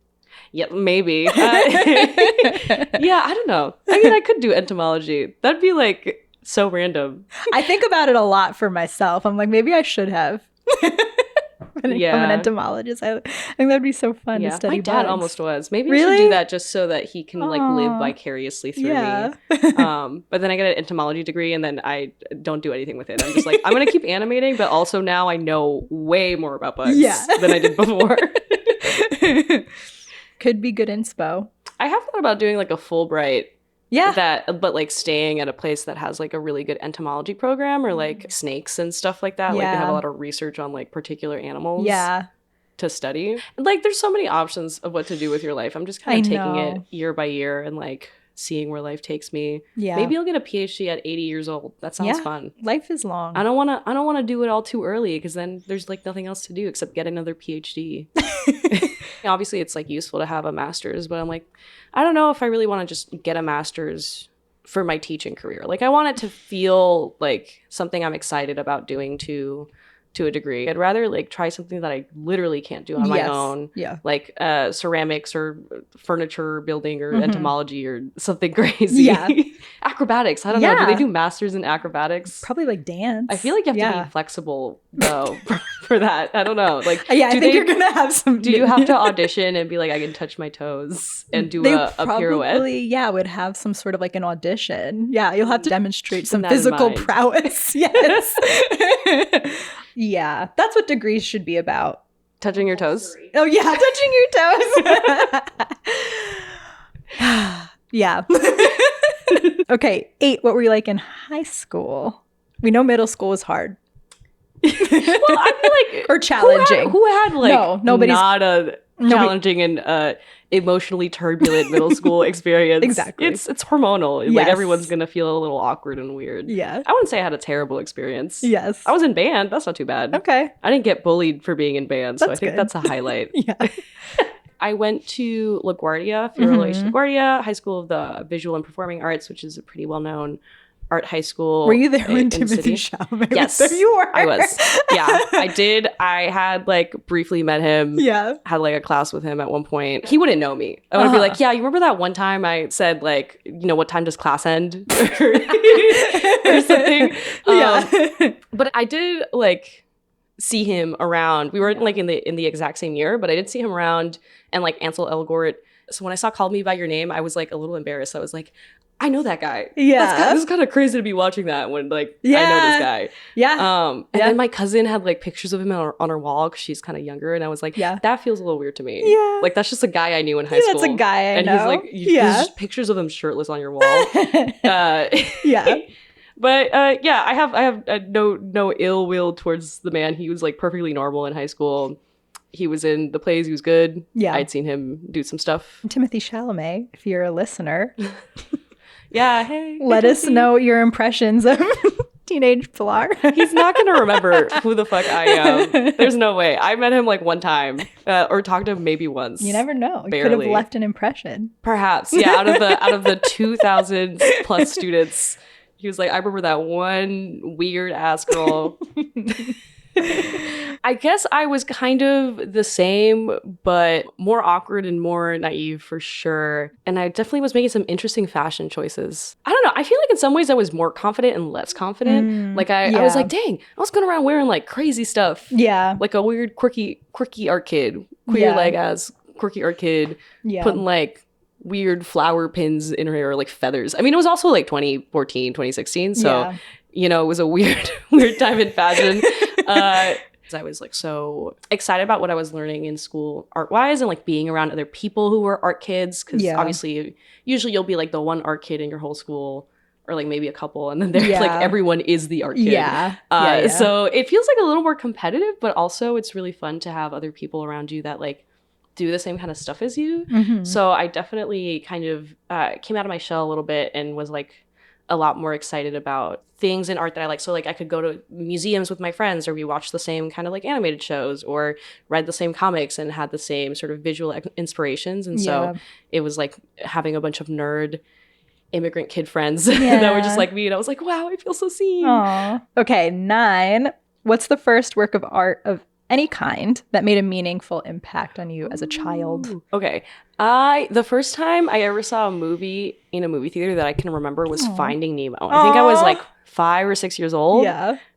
Yeah, maybe. Yeah, I don't know. I mean, I could do entomology. That'd be like so random. I think about it a lot for myself. I'm like, maybe I should have. I'm an entomologist. I think that'd be so fun to study bugs. My dad almost was. Maybe really? I should do that just so that he can like live vicariously through me. But then I get an entomology degree and then I don't do anything with it. I'm just like, I'm going to keep animating, but also now I know way more about bugs than I did before. Could be good inspo. I have thought about doing like a Fulbright. But like staying at a place that has like a really good entomology program or like snakes and stuff like that. Like they have a lot of research on like particular animals to study. Like there's so many options of what to do with your life. I'm just kind of taking it year by year and like seeing where life takes me. Yeah. Maybe I'll get a PhD at 80 years old. That sounds fun. Life is long. I don't want to do it all too early because then there's like nothing else to do except get another PhD. Obviously it's like useful to have a master's, but I'm like, I don't know if I really want to just get a master's for my teaching career. Like I want it to feel like something I'm excited about doing to a degree. I'd rather like try something that I literally can't do on my own. Yeah. Like ceramics or furniture building or entomology or something crazy. Yeah. Acrobatics. I don't know. Do they do masters in acrobatics? Probably like dance. I feel like you have to be flexible though for that. I don't know. Like I think you're gonna have some. Do you have to audition and be like, I can touch my toes and do a pirouette? Probably, would have some sort of like an audition. Yeah, you'll have to demonstrate some physical prowess. Yes. Yeah, that's what degrees should be about. Touching your toes? Oh, yeah, touching your toes. Yeah. Okay, 8, what were you like in high school? We know middle school was hard. Well, I feel like... or challenging. Who had like not a challenging and emotionally turbulent middle school experience? Exactly. It's hormonal. Yes. Like everyone's gonna feel a little awkward and weird. Yeah. I wouldn't say I had a terrible experience. Yes. I was in band. That's not too bad. Okay. I didn't get bullied for being in band, so I think that's a highlight. Yeah. I went to LaGuardia, LaGuardia, High School of the Visual and Performing Arts, which is a pretty well-known art high school. Were you there when Timothy Chalamet? Yes, there you were. I was. Yeah, I did. I had like briefly met him. Yeah, had like a class with him at one point. He wouldn't know me. I would be like, yeah, you remember that one time I said like, you know, what time does class end or something? But I did like see him around. We weren't like in the exact same year, but I did see him around and like Ansel Elgort. So when I saw Call Me by Your Name, I was like a little embarrassed. I was like, I know that guy. Yeah. This is kind of crazy to be watching that when like I know this guy. Yeah. And then my cousin had like pictures of him on her wall because she's kind of younger. And I was like, that feels a little weird to me. Yeah. Like that's just a guy I knew in high school. That's a guy I know. And he's like, there's just pictures of him shirtless on your wall. Yeah. But I have no ill will towards the man. He was like perfectly normal in high school. He was in the plays. He was good. Yeah. I'd seen him do some stuff. Timothy Chalamet, if you're a listener. Yeah, hey. Let us know your impressions of teenage Pilar. He's not going to remember who the fuck I am. There's no way. I met him like one time or talked to him maybe once. You never know. You could have left an impression. Perhaps. Yeah, out of the 2,000 plus students, he was like, I remember that one weird ass girl. I guess I was kind of the same, but more awkward and more naive for sure. And I definitely was making some interesting fashion choices. I don't know. I feel like in some ways I was more confident and less confident. Like I was like, dang, I was going around wearing like crazy stuff. Yeah. Like a weird, quirky art kid. Queer leg ass, quirky art kid. Yeah. Putting like weird flower pins in her hair or like feathers. I mean, it was also like 2014, 2016. So, you know, it was a weird time in fashion. I was like so excited about what I was learning in school art-wise and like being around other people who were art kids because obviously usually you'll be like the one art kid in your whole school or like maybe a couple and then there's like everyone is the art kid. So it feels like a little more competitive, but also it's really fun to have other people around you that like do the same kind of stuff as you. Mhm. So I definitely kind of came out of my shell a little bit and was like a lot more excited about things in art that I like. So like I could go to museums with my friends, or we watched the same kind of like animated shows, or read the same comics and had the same sort of visual inspirations. And so it was like having a bunch of nerd immigrant kid friends that were just like me. And I was like, wow, I feel so seen. Aww. Okay, 9. What's the first work of art of any kind that made a meaningful impact on you as a child? Okay. The first time I ever saw a movie in a movie theater that I can remember was Finding Nemo. I think I was like 5 or 6 years old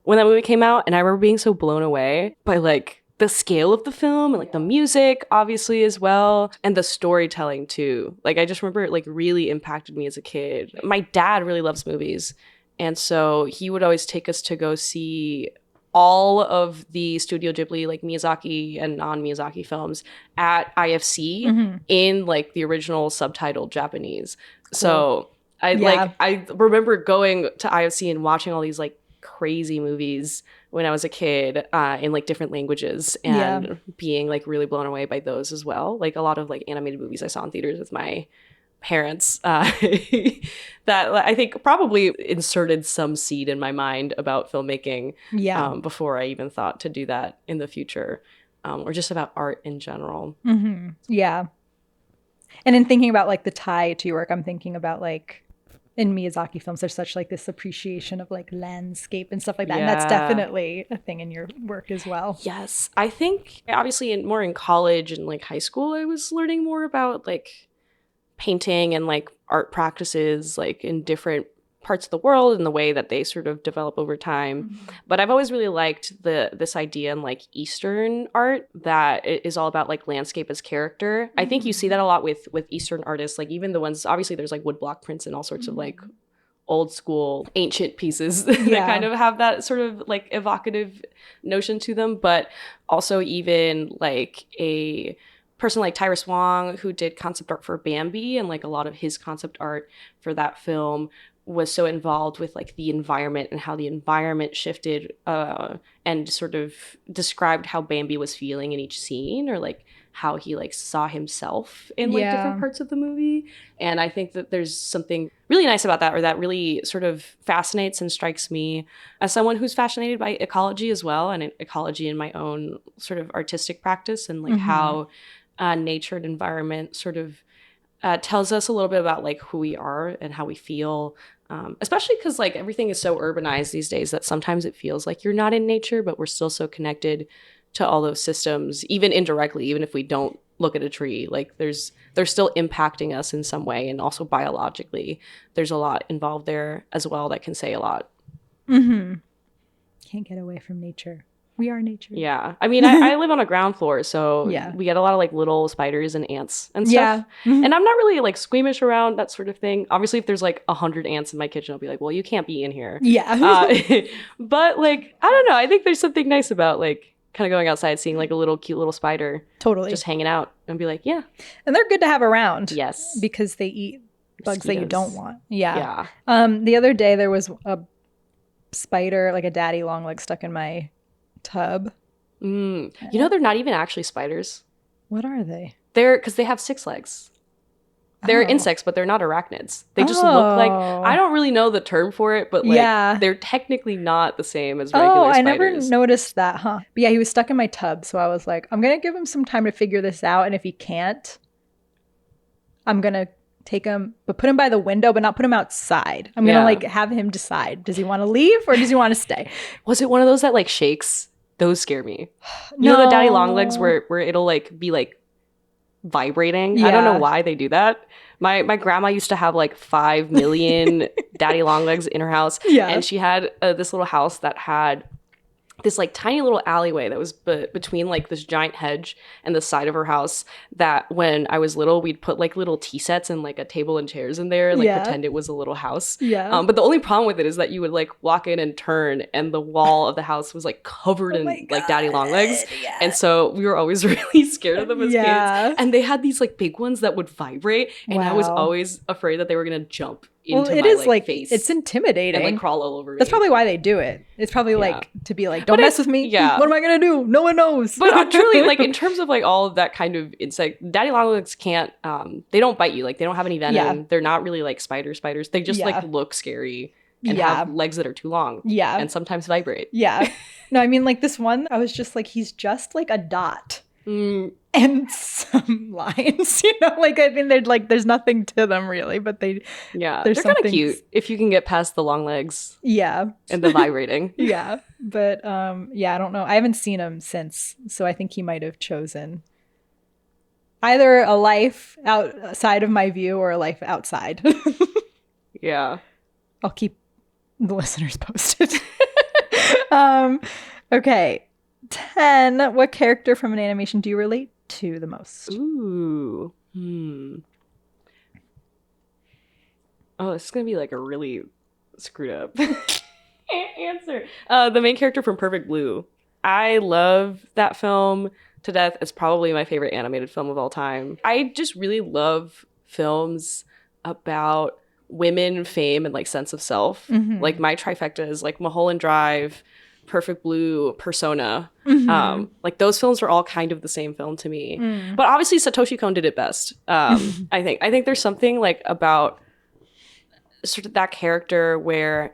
when that movie came out. And I remember being so blown away by like the scale of the film and like the music, obviously, as well. And the storytelling too. Like I just remember it like really impacted me as a kid. My dad really loves movies. And so he would always take us to go see all of the Studio Ghibli, like Miyazaki and non-Miyazaki films at IFC in like the original subtitled Japanese. Cool. So I remember going to IFC and watching all these like crazy movies when I was a kid in like different languages and being like really blown away by those as well. Like a lot of like animated movies I saw in theaters with my parents that I think probably inserted some seed in my mind about filmmaking before I even thought to do that in the future, or just about art in general. Yeah. And in thinking about like the tie to your work, I'm thinking about like in Miyazaki films, there's such like this appreciation of like landscape and stuff like that. And that's definitely a thing in your work as well. Yes. I think obviously more in college and like high school, I was learning more about like painting and like art practices like in different parts of the world and the way that they sort of develop over time. But I've always really liked this idea in like Eastern art that it is all about like landscape as character. I think you see that a lot with Eastern artists, like even the ones, obviously there's like woodblock prints and all sorts of like old school ancient pieces that kind of have that sort of like evocative notion to them, but also even like a person like Tyrus Wong, who did concept art for Bambi, and like a lot of his concept art for that film was so involved with like the environment and how the environment shifted and sort of described how Bambi was feeling in each scene, or like how he like saw himself in like different parts of the movie. And I think that there's something really nice about that, or that really sort of fascinates and strikes me as someone who's fascinated by ecology as well, and ecology in my own sort of artistic practice, and like how nature and environment sort of tells us a little bit about like who we are and how we feel, especially because like everything is so urbanized these days that sometimes it feels like you're not in nature, but we're still so connected to all those systems, even indirectly, even if we don't look at a tree. Like they're still impacting us in some way, and also biologically there's a lot involved there as well that can say a lot. Can't get away from nature. We are nature. Yeah. I mean, I live on a ground floor, so we get a lot of like little spiders and ants and stuff. And I'm not really like squeamish around that sort of thing. Obviously, if there's like 100 ants in my kitchen, I'll be like, well, you can't be in here. But like, I don't know. I think there's something nice about like kind of going outside, seeing like a little cute little spider. Totally. Just hanging out and be like, yeah. And they're good to have around. Yes. Because they eat bugs that you don't want. Yeah. The other day there was a spider, like a daddy long leg, stuck in my tub. You know, they're not even actually spiders. What are they? They're because they have 6 legs. They're insects, but they're not arachnids. They just look like, I don't really know the term for it, but like they're technically not the same as regular spiders. I never noticed that, huh? But yeah, he was stuck in my tub, so I was like, I'm gonna give him some time to figure this out, and if he can't, I'm gonna take him, but put him by the window, but not put him outside. I'm gonna like have him decide, does he want to leave or does he want to stay? Was it one of those that like shakes? Those scare me. You know the daddy long legs where it'll like be like vibrating. I don't know why they do that. My grandma used to have like 5 million daddy long legs in her house, and she had this little house that had this like tiny little alleyway that was between like this giant hedge and the side of her house, that when I was little, we'd put like little tea sets and like a table and chairs in there and like pretend it was a little house. But the only problem with it is that you would like walk in and turn, and the wall of the house was like covered in like daddy long legs. And so we were always really scared of them as kids. And they had these like big ones that would vibrate, and I was always afraid that they were gonna jump into it my is like face. it's intimidating. And like crawl all over me. That's probably why they do it. It's probably like to be like, don't But mess with me. yeah. What am I gonna do? No one knows. But truly, like in terms of like all of that kind of insect, daddy longlegs can't. They don't bite you. Like they don't have any venom. Yeah. They're not really like spiders. They just like look scary and have legs that are too long. Yeah. And sometimes vibrate. Yeah. No, I mean like this one, I was just like, he's just like a dot. And some lines, you know, like I mean, they're like there's nothing to them really, but they're kind of cute if you can get past the long legs. Yeah, and the vibrating. Yeah, but yeah, I don't know. I haven't seen him since, so I think he might have chosen either a life outside of my view or a life outside. Yeah, I'll keep the listeners posted. Okay. 10. What character from an animation do you relate to the most? Ooh. Oh, this is going to be like a really screwed up answer. The main character from Perfect Blue. I love that film to death. It's probably my favorite animated film of all time. I just really love films about women, fame, and like sense of self. Mm-hmm. Like my trifecta is like Mulholland Drive, Perfect Blue, Persona. Mm-hmm. Like those films are all kind of the same film to me. But obviously Satoshi Kon did it best. I think there's something like about sort of that character where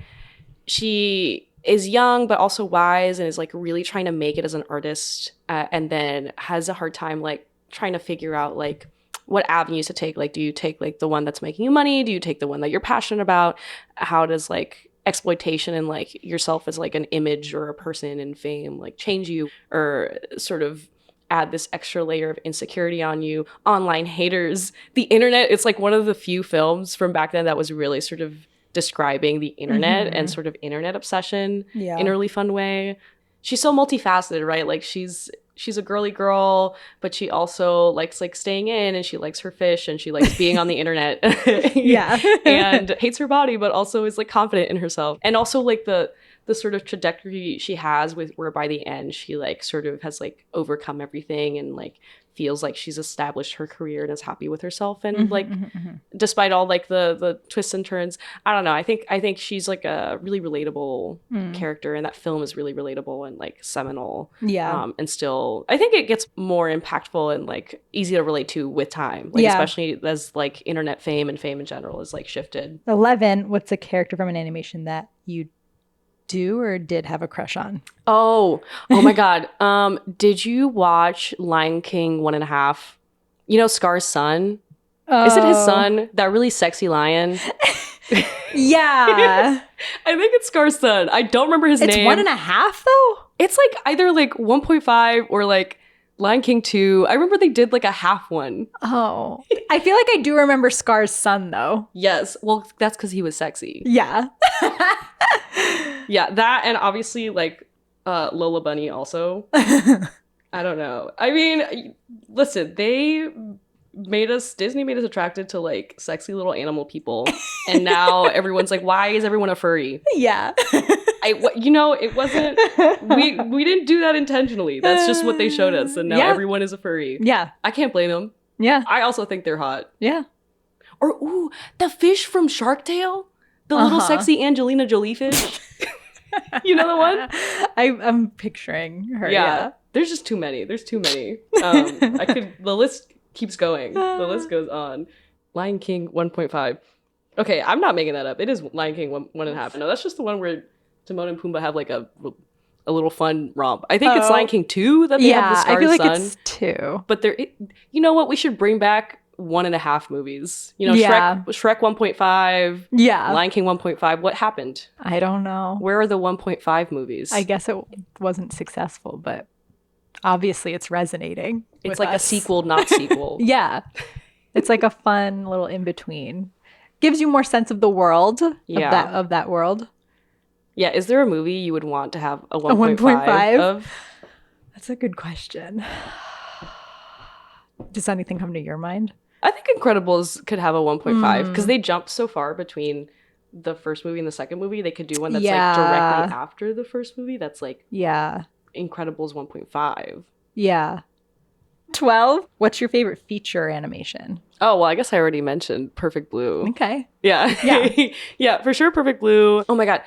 she is young but also wise and is like really trying to make it as an artist, and then has a hard time like trying to figure out like what avenues to take. Like, do you take like the one that's making you money? Do you take the one that you're passionate about? How does like exploitation and like yourself as like an image or a person in fame like change you, or sort of add this extra layer of insecurity on you? Online haters, the internet. It's like one of the few films from back then that was really sort of describing the internet and sort of internet obsession in a really fun way. She's so multifaceted, right? Like she's a girly girl, but she also likes like staying in, and she likes her fish, and she likes being on the internet. And hates her body, but also is like confident in herself. And also like the sort of trajectory she has with where by the end she like sort of has like overcome everything and like feels like she's established her career and is happy with herself, and despite all like the twists and turns. I don't know, I think she's like a really relatable character, and that film is really relatable and like seminal. And still I think it gets more impactful and like easy to relate to with time, like especially as like internet fame and fame in general is like shifted. 11. What's a character from an animation that you do or did have a crush on? Oh my God. Did you watch Lion King 1.5? You know Scar's son? Is it his son? That really sexy lion? Yeah. I think it's Scar's son. I don't remember his name. It's 1.5 though? It's like either like 1.5 or like Lion King 2. I remember they did like a half one. Oh. I feel like I do remember Scar's son though. Yes. Well, that's because he was sexy. Yeah. Yeah, that, and obviously like Lola Bunny also. I don't know. I mean, listen, Disney made us attracted to like sexy little animal people, and now everyone's like, why is everyone a furry? Yeah. It wasn't, we didn't do that intentionally. That's just what they showed us, and now everyone is a furry. Yeah. I can't blame them. Yeah. I also think they're hot. Yeah. Or ooh, the fish from Shark Tale, the little sexy Angelina Jolie fish. You know the one? I'm picturing her. Yeah. There's just too many. There's too many. The list keeps going. The list goes on. Lion King 1.5. Okay, I'm not making that up. It is Lion King 1.5. No, that's just the one where Timon and Pumbaa have like a little fun romp. I think it's Lion King 2 that they have the Scar's I feel like son. it's 2. But you know what? We should bring back 1.5 movies. You know, Shrek 1.5. Yeah. Lion King 1.5. What happened? I don't know. Where are the 1.5 movies? I guess it wasn't successful, but obviously it's resonating. It's like a sequel, not sequel. Yeah. It's like a fun little in-between. Gives you more sense of the world, of that world. Yeah, is there a movie you would want to have a 1.5 of? That's a good question. Does anything come to your mind? I think Incredibles could have a 1.5 because they jumped so far between the first movie and the second movie. They could do one that's like directly after the first movie. That's like Incredibles 1.5. Yeah. 12. What's your favorite feature animation? Oh, well, I guess I already mentioned Perfect Blue. Okay. Yeah. Yeah. Yeah, for sure. Perfect Blue. Oh my God.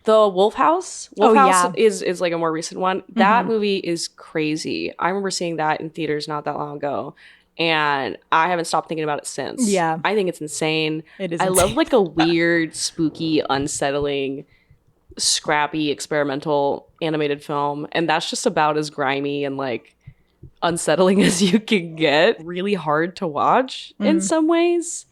The Wolf House. Wolf House yeah. is like a more recent one. That movie is crazy. I remember seeing that in theaters not that long ago. And I haven't stopped thinking about it since. Yeah. I think it's insane. It is I love insane. like a weird, spooky, unsettling, scrappy, experimental animated film. And that's just about as grimy and like unsettling as you can get. Really hard to watch in some ways,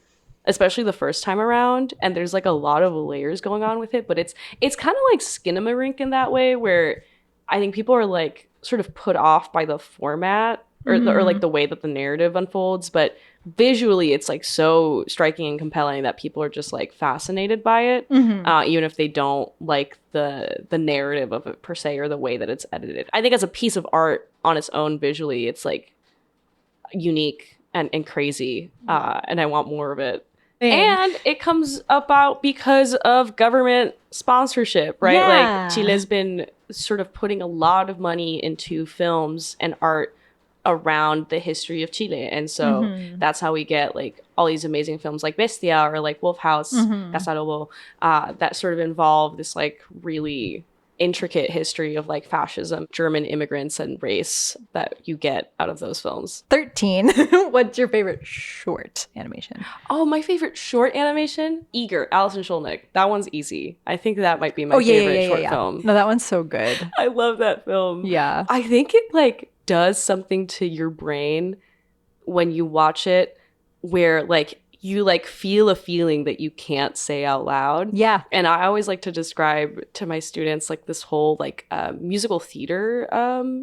especially the first time around. And there's like a lot of layers going on with it, but it's kind of like Skinamarink in that way, where I think people are like sort of put off by the format or like the way that the narrative unfolds, but visually it's like so striking and compelling that people are just like fascinated by it, even if they don't like the narrative of it per se or the way that it's edited. I think as a piece of art on its own visually, it's like unique and crazy, and I want more of it. And it comes about because of government sponsorship, right? Yeah. Like Chile's been sort of putting a lot of money into films and art around the history of Chile. And so that's how we get like all these amazing films like Bestia or like Wolf House, Casa Lobo, that sort of involve this like really intricate history of like fascism, German immigrants, and race that you get out of those films. 13. What's your favorite short animation? Oh, my favorite short animation? Eager, Alison Skolnick. That one's easy. I think that might be my favorite short film. No, that one's so good. I love that film. Yeah. I think it like does something to your brain when you watch it where like you like feel a feeling that you can't say out loud. Yeah. And I always like to describe to my students like this whole like musical theater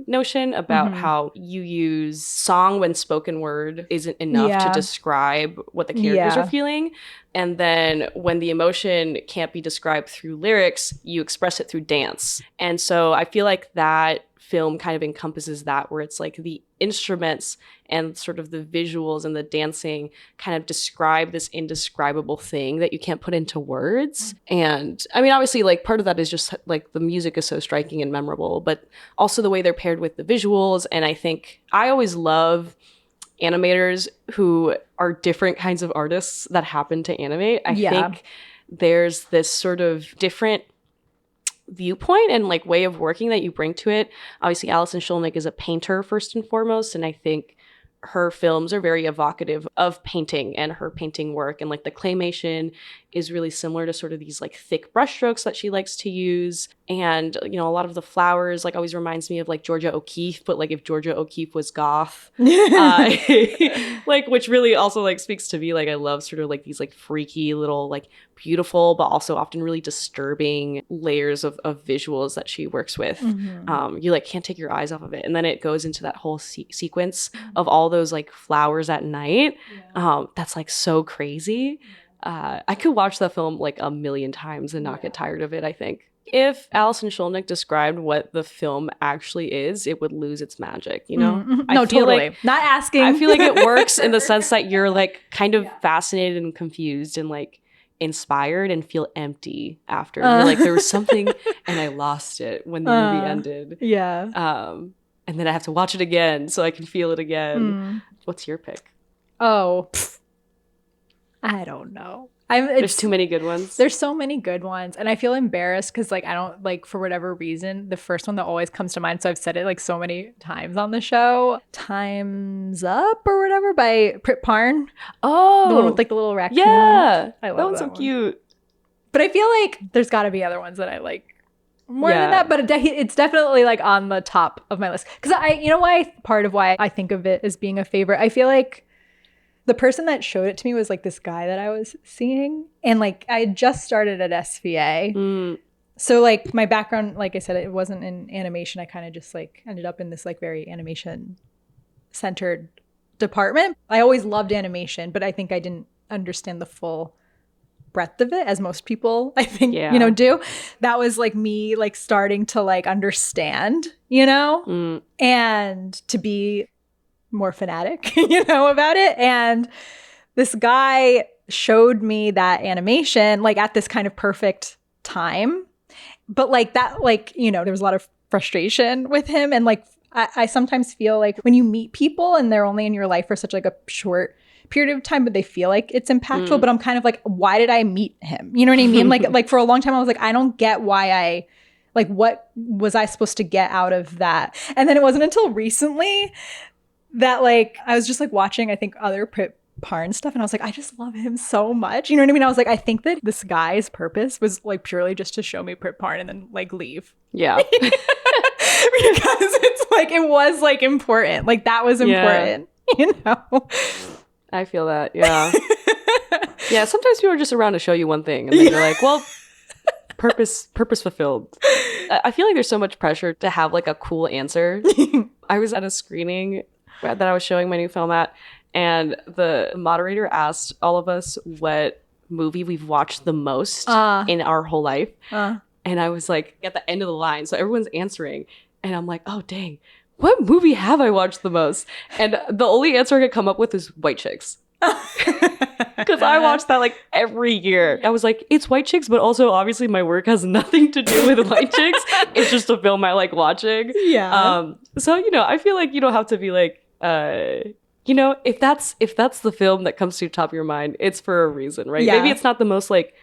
notion about how you use song when spoken word isn't enough to describe what the characters are feeling. And then when the emotion can't be described through lyrics, you express it through dance. And so I feel like that film kind of encompasses that, where it's like the instruments and sort of the visuals and the dancing kind of describe this indescribable thing that you can't put into words. And I mean, obviously, like part of that is just like the music is so striking and memorable, but also the way they're paired with the visuals. And I think I always love animators who are different kinds of artists that happen to animate. I think there's this sort of different viewpoint and like way of working that you bring to it. Obviously, Alison Skolnick is a painter first and foremost, and I think her films are very evocative of painting and her painting work. And like the claymation is really similar to sort of these like thick brushstrokes that she likes to use. And, you know, a lot of the flowers like always reminds me of like Georgia O'Keeffe, but like if Georgia O'Keeffe was goth, like, which really also like speaks to me. Like I love sort of like these like freaky little like beautiful, but also often really disturbing layers of visuals that she works with. You like can't take your eyes off of it. And then it goes into that whole sequence of all those like flowers at night. That's like so crazy. I could watch that film like a million times and not get tired of it, I think. If Alison Skolnick described what the film actually is, it would lose its magic, you know? No, totally. Like, not asking. I feel like it works in the sense that you're like kind of fascinated and confused and like inspired and feel empty after. You're like, there was something and I lost it when the movie ended. Yeah. And then I have to watch it again so I can feel it again. What's your pick? Oh, I don't know. There's too many good ones. There's so many good ones. And I feel embarrassed because like I don't like, for whatever reason, the first one that always comes to mind, so I've said it like so many times on the show, Time's Up or whatever by Prit Parn. Oh. The one with like the little raccoon. Yeah. I love that one's so cute. But I feel like there's got to be other ones that I like more than that, but it's definitely like on the top of my list. Because you know why, part of why I think of it as being a favorite, I feel like the person that showed it to me was like this guy that I was seeing. And like I had just started at SVA. So like my background, like I said, it wasn't in animation. I kind of just like ended up in this like very animation centered department. I always loved animation, but I think I didn't understand the full breadth of it as most people I think you know do. That was like me like starting to like understand, you know, and to be more fanatic, you know, about it. And this guy showed me that animation like at this kind of perfect time, but like that, like, you know, there was a lot of frustration with him. And like I sometimes feel like when you meet people and they're only in your life for such like a short period of time, but they feel like it's impactful. But I'm kind of like, why did I meet him? You know what I mean? Like for a long time, I was like, I don't get why what was I supposed to get out of that? And then it wasn't until recently that like I was just like watching, I think, other Parn stuff, and I was like, I just love him so much. You know what I mean? I was like, I think that this guy's purpose was like purely just to show me Parn and then like leave. Yeah. Because it's like it was like important. Like that was important. You know? I feel that. Yeah. Yeah. Sometimes people are just around to show you one thing, and then you're like, well, purpose fulfilled. I feel like there's so much pressure to have like a cool answer. I was at a screening that I was showing my new film at, and the moderator asked all of us what movie we've watched the most in our whole life. And I was like at the end of the line, so everyone's answering, and I'm like, oh dang, what movie have I watched the most? And the only answer I could come up with is White Chicks. Because I watch that like every year. I was like, it's White Chicks, but also obviously my work has nothing to do with White Chicks. It's just a film I like watching. Yeah. So, you know, I feel like you don't have to be like, you know, if that's the film that comes to the top of your mind, it's for a reason, right? Yeah. Maybe it's not the most like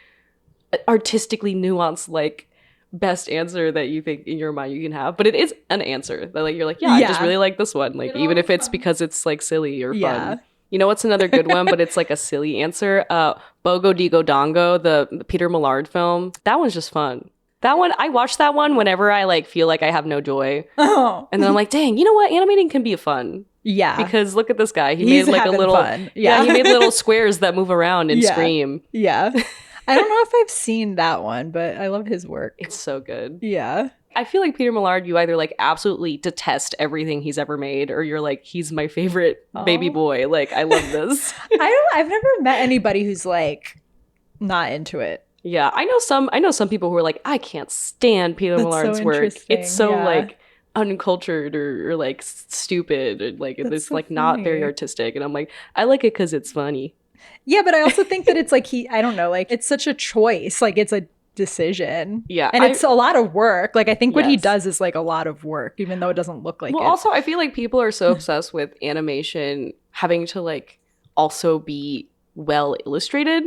artistically nuanced, like best answer that you think in your mind you can have, but it is an answer that like you're like, yeah, I just really like this one. Like even if it's because it's like silly or fun. You know what's another good one, but it's like a silly answer? Bogo Digo Dongo, the Peter Millard film. That one's just fun. That one, I watch that one whenever I like feel like I have no joy. Oh. And then I'm like, dang, you know what? Animating can be fun. Yeah. Because look at this guy. He's made like a little fun. Yeah, he made little squares that move around and scream. Yeah. I don't know if I've seen that one, but I love his work. It's so good. Yeah. I feel like Peter Millard, you either like absolutely detest everything he's ever made, or you're like, he's my favorite baby boy. Like, I love this. I've never met anybody who's like not into it. Yeah, I know some people who are like, I can't stand Peter Millard's work. It's so like uncultured or like stupid, or like it's so like funny. Not very artistic. And I'm like, I like it because it's funny. Yeah, but I also think that it's like I don't know, like it's such a choice. Like it's a decision. Yeah. And it's a lot of work. Like I think what he does is like a lot of work, even though it doesn't look like it. Well, also I feel like people are so obsessed with animation having to like also be well illustrated.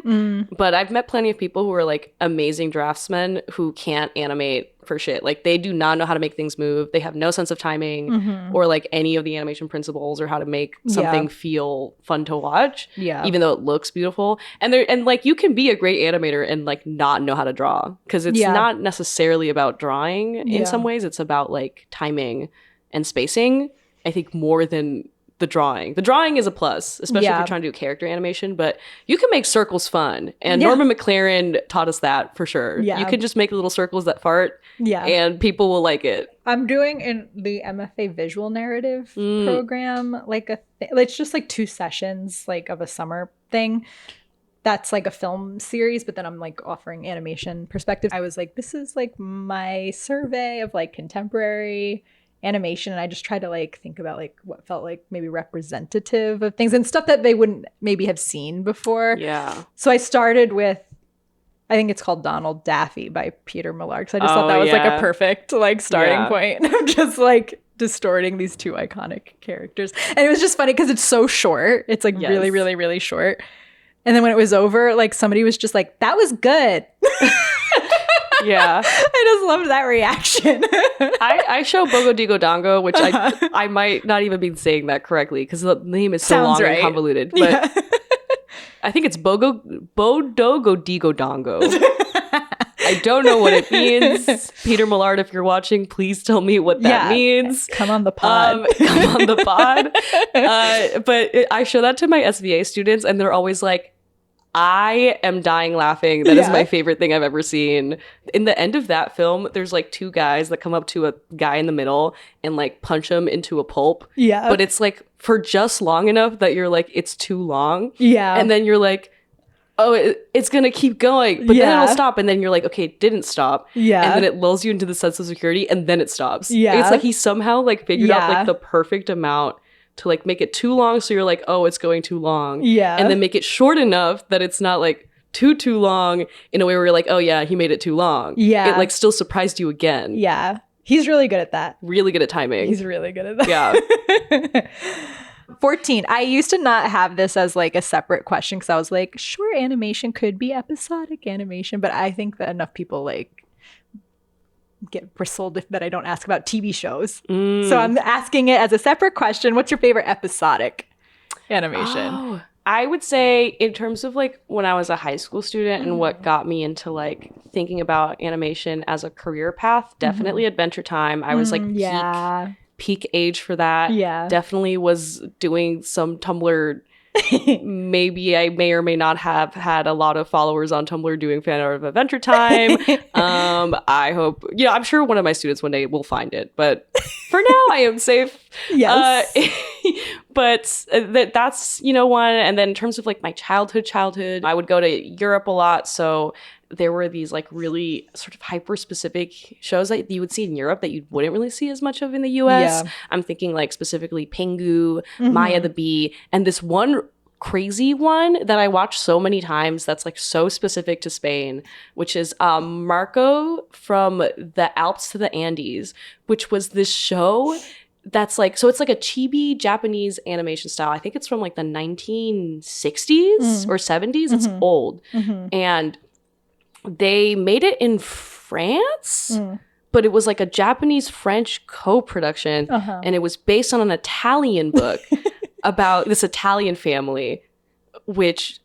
But I've met plenty of people who are like amazing draftsmen who can't animate for shit. Like they do not know how to make things move. They have no sense of timing or like any of the animation principles or how to make something feel fun to watch. Yeah. Even though it looks beautiful. And like you can be a great animator and like not know how to draw. Because it's not necessarily about drawing in some ways. It's about like timing and spacing. I think more than the drawing. The drawing is a plus, especially if you're trying to do character animation, but you can make circles fun. And Norman McLaren taught us that for sure. Yeah. You can just make little circles that fart and people will like it. I'm doing in the MFA visual narrative program, like it's just like 2 sessions like of a summer thing. That's like a film series, but then I'm like offering animation perspective. I was like, this is like my survey of like contemporary animation, and I just tried to like think about like what felt like maybe representative of things and stuff that they wouldn't maybe have seen before. Yeah. So I started with, I think it's called Donald Daffy by Peter Millard, because I just thought that was like a perfect like starting point of just like distorting these 2 iconic characters. And it was just funny because it's so short. It's like really, really, really short. And then when it was over, like somebody was just like, that was good. Yeah. I just loved that reaction. I show Bogo Digo Dongo, which I might not even be saying that correctly because the name is so long and convoluted. But I think it's Bodogo Digo Dongo. I don't know what it means. Peter Millard, if you're watching, please tell me what that means. Come on the pod. Come on the pod. But I show that to my SVA students and they're always like, I am dying laughing. That is my favorite thing I've ever seen. In the end of that film, there's like 2 guys that come up to a guy in the middle and like punch him into a pulp. Yeah. But it's like for just long enough that you're like, it's too long. Yeah. And then you're like, oh, it's going to keep going. But then it'll stop. And then you're like, okay, it didn't stop. Yeah. And then it lulls you into the sense of security and then it stops. Yeah. It's like he somehow like figured out like the perfect amount to like make it too long so you're like, oh, it's going too long. Yeah. And then make it short enough that it's not like too long in a way where you're like, oh yeah, he made it too long. Yeah. It like still surprised you again. Yeah. He's really good at that. Really good at timing. He's really good at that. Yeah. 14. I used to not have this as like a separate question because I was like, sure, animation could be episodic animation, but I think that enough people like get bristled that I don't ask about TV shows. So I'm asking it as a separate question. What's your favorite episodic animation? Oh, I would say in terms of like when I was a high school student and what got me into like thinking about animation as a career path, definitely Adventure Time. I was like peak age for that. Yeah. Definitely was doing some Tumblr. Maybe I may or may not have had a lot of followers on Tumblr doing fan art of Adventure Time. I hope, I'm sure one of my students one day will find it, but for now I am safe. Yes. But that's, one. And then in terms of like my childhood, I would go to Europe a lot. So there were these like really sort of hyper specific shows that you would see in Europe that you wouldn't really see as much of in the US. Yeah. I'm thinking like specifically Pingu, Maya the Bee, and this one crazy one that I watched so many times that's like so specific to Spain, which is Marco from the Alps to the Andes, which was this show that's like, so it's like a chibi Japanese animation style. I think it's from like the 1960s or 70s. It's old. And they made it in France, but it was like a Japanese-French co-production, and it was based on an Italian book about this Italian family, which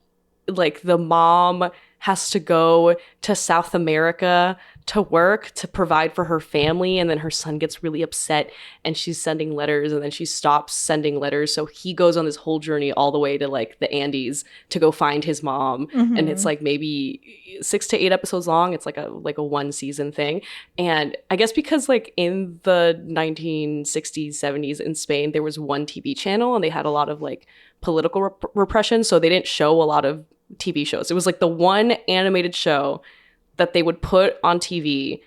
like the mom has to go to South America to work to provide for her family, and then her son gets really upset and she's sending letters, and then she stops sending letters, so he goes on this whole journey all the way to like the Andes to go find his mom. And it's like maybe 6 to 8 episodes long. It's like a 1 season thing. And I guess because like in the 1960s 70s in Spain there was one TV channel and they had a lot of like political repression, so they didn't show a lot of TV shows. It was like the one animated show that they would put on TV.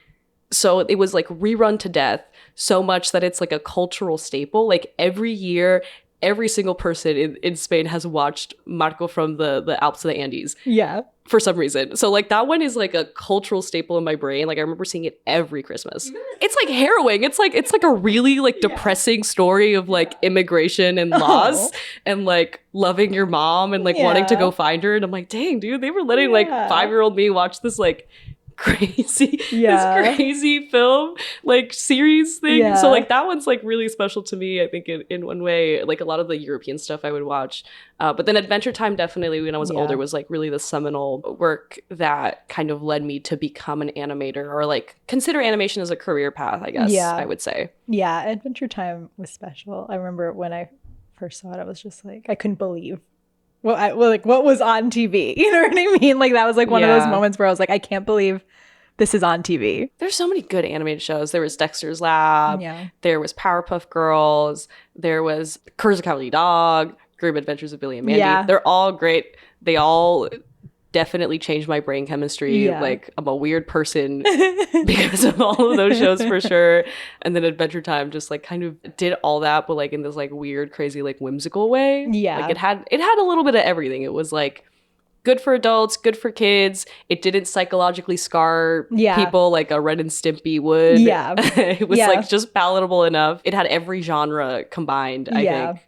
So it was like rerun to death so much that it's like a cultural staple. Like every year, every single person in Spain has watched Marco from the Alps to the Andes. Yeah. For some reason. So like that one is like a cultural staple in my brain. Like I remember seeing it every Christmas. It's like harrowing. It's like a really like depressing story of like immigration and loss and like loving your mom and like wanting to go find her. And I'm like, dang, dude, they were letting like 5-year-old me watch this like crazy this crazy film like series thing. So like that one's like really special to me, I think, in one way. Like a lot of the European stuff I would watch, but then Adventure Time definitely when I was older was like really the seminal work that kind of led me to become an animator, or like consider animation as a career path, I guess. I would say Adventure Time was special. I remember when I first saw it, I was just like, I couldn't believe what was on TV. You know what I mean? Like that was like one of those moments where I was like, I can't believe this is on TV. There's so many good animated shows. There was Dexter's Lab. There was Powerpuff Girls. There was Courage the Cowardly Dog, Grim Adventures of Billy and Mandy. They're all great. They all definitely changed my brain chemistry. Like I'm a weird person because of all of those shows for sure. And then Adventure Time just like kind of did all that, but like in this like weird, crazy, like whimsical way. Like it had a little bit of everything. It was like good for adults, good for kids. It didn't psychologically scar people like a Ren and Stimpy would. It was like just palatable enough. It had every genre combined, I think.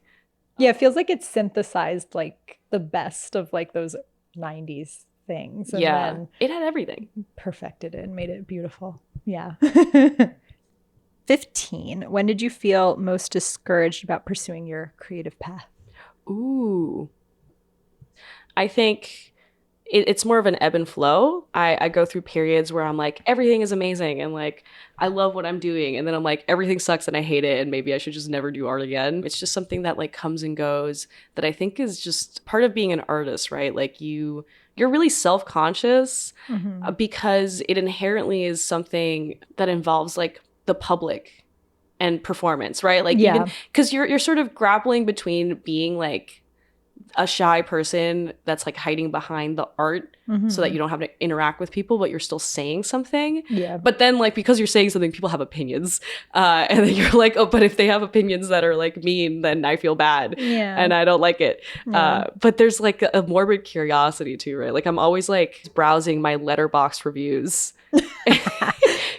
Yeah, it feels like it synthesized like the best of like those 90s things. And then it had everything. Perfected it and made it beautiful. 15. When did you feel most discouraged about pursuing your creative path? Ooh. I think it's more of an ebb and flow. I go through periods where I'm like, everything is amazing and like, I love what I'm doing. And then I'm like, everything sucks and I hate it and maybe I should just never do art again. It's just something that like comes and goes that I think is just part of being an artist, right? Like you're really self-conscious because it inherently is something that involves like the public and performance, right? Like even because you're sort of grappling between being like a shy person that's like hiding behind the art so that you don't have to interact with people, but you're still saying something. Yeah. But then like, because you're saying something, people have opinions. And then you're like, oh, but if they have opinions that are like mean, then I feel bad. Yeah. And I don't like it. Yeah. But there's like a morbid curiosity too, right? Like I'm always like browsing my Letterboxd reviews.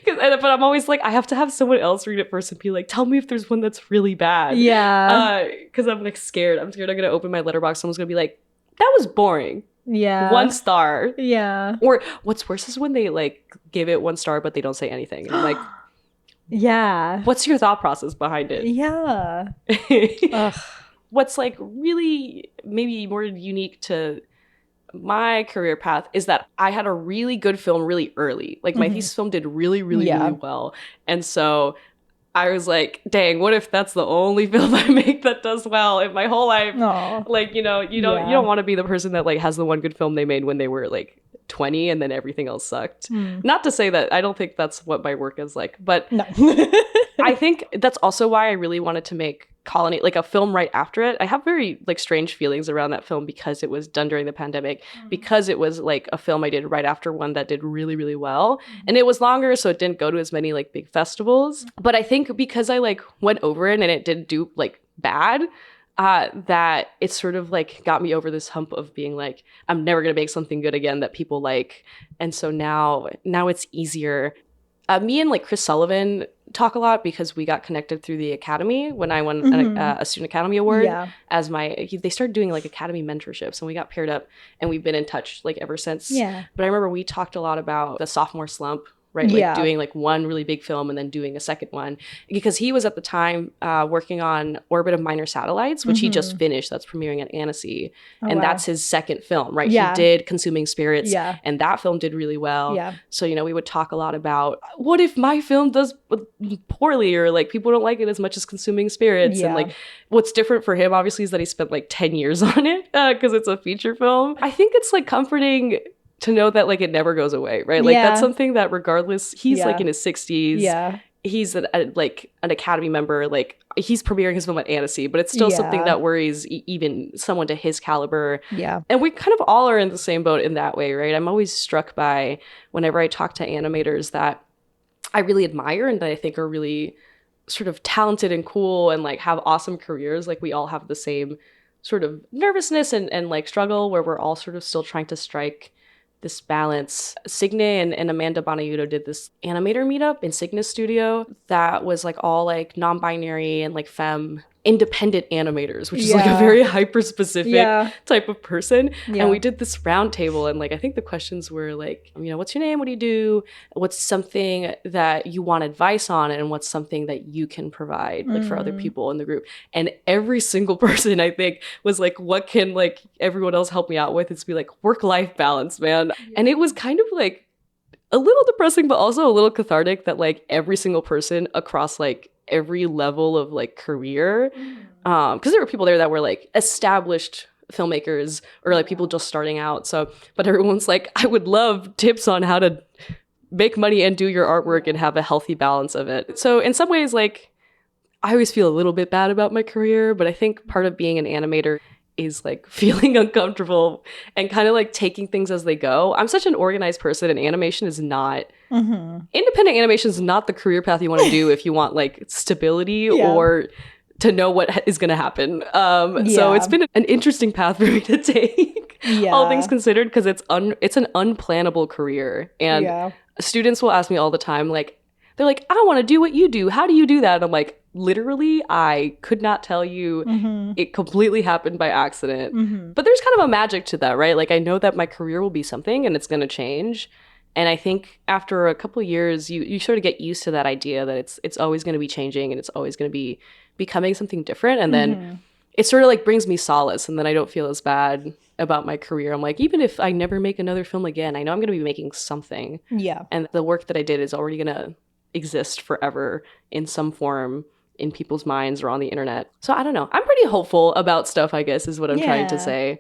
But I'm always like, I have to have someone else read it first and be like, tell me if there's one that's really bad. Yeah. Because I'm like scared. I'm scared I'm going to open my Letterboxd. Someone's going to be like, that was boring. Yeah. 1 star. Yeah. Or what's worse is when they like give it 1 star, but they don't say anything. And I'm like, yeah. what's your thought process behind it? Yeah. Ugh. What's like really maybe more unique to my career path is that I had a really good film really early. Like my thesis film did really well. And so I was like, dang, what if that's the only film I make that does well in my whole life? Aw. Like, you don't want to be the person that like has the one good film they made when they were like 20 and then everything else sucked. Not to say that I don't think that's what my work is like, but No. I think that's also why I really wanted to make Colony, like a film right after it. I have very like strange feelings around that film because it was done during the pandemic, because it was like a film I did right after one that did really well, and it was longer, so it didn't go to as many like big festivals. But I think because I like went over it and it didn't do like bad, that it sort of like got me over this hump of being like, I'm never gonna make something good again that people like. And so now it's easier. Me and like Chris Sullivan talk a lot because we got connected through the Academy when I won a Student Academy Award. As they started doing like Academy mentorships, and we got paired up, and we've been in touch like ever since. But I remember we talked a lot about the sophomore slump, right? Like doing like one really big film and then doing a second one, because he was at the time working on Orbit of Minor Satellites, which he just finished. That's premiering at Annecy. And that's his second film, right? He did Consuming Spirits, and that film did really well. So, we would talk a lot about what if my film does poorly, or like people don't like it as much as Consuming Spirits. And like what's different for him obviously is that he spent like 10 years on it because it's a feature film. I think it's like comforting to know that like it never goes away, right? Like that's something that regardless, he's like in his 60s. He's an Academy member. Like he's premiering his film at Annecy, but it's still something that worries even someone to his caliber. And we kind of all are in the same boat in that way, right? I'm always struck by whenever I talk to animators that I really admire and that I think are really sort of talented and cool and like have awesome careers. Like we all have the same sort of nervousness and like struggle where we're all sort of still trying to strike this balance. Signe and Amanda Bonaiuto did this animator meetup in Signe's studio that was like all like non-binary and like femme independent animators, which is like a very hyper-specific type of person. And we did this round table, and like I think the questions were like, what's your name? What do you do? What's something that you want advice on? And what's something that you can provide like for other people in the group? And every single person I think was like, what can like everyone else help me out with? It's be like work-life balance, man. And it was kind of like a little depressing, but also a little cathartic that like every single person across like every level of like career, because there were people there that were like established filmmakers or like people just starting out. So, but everyone's like, I would love tips on how to make money and do your artwork and have a healthy balance of it. So in some ways, like I always feel a little bit bad about my career, but I think part of being an animator is like feeling uncomfortable and kind of like taking things as they go. I'm such an organized person, and animation is not independent animation is not the career path you want to do if you want like stability or to know what is going to happen. So it's been an interesting path for me to take, all things considered, because it's an unplannable career. And students will ask me all the time, like, they're like, I want to do what you do. How do you do that? And I'm like, literally, I could not tell you. It completely happened by accident. But there's kind of a magic to that, right? Like, I know that my career will be something and it's going to change. And I think after a couple of years, you sort of get used to that idea that it's always going to be changing and it's always going to be becoming something different. And then it sort of like brings me solace, and then I don't feel as bad about my career. I'm like, even if I never make another film again, I know I'm going to be making something. And the work that I did is already going to exist forever in some form in people's minds or on the internet. So I don't know. I'm pretty hopeful about stuff, I guess, is what I'm trying to say.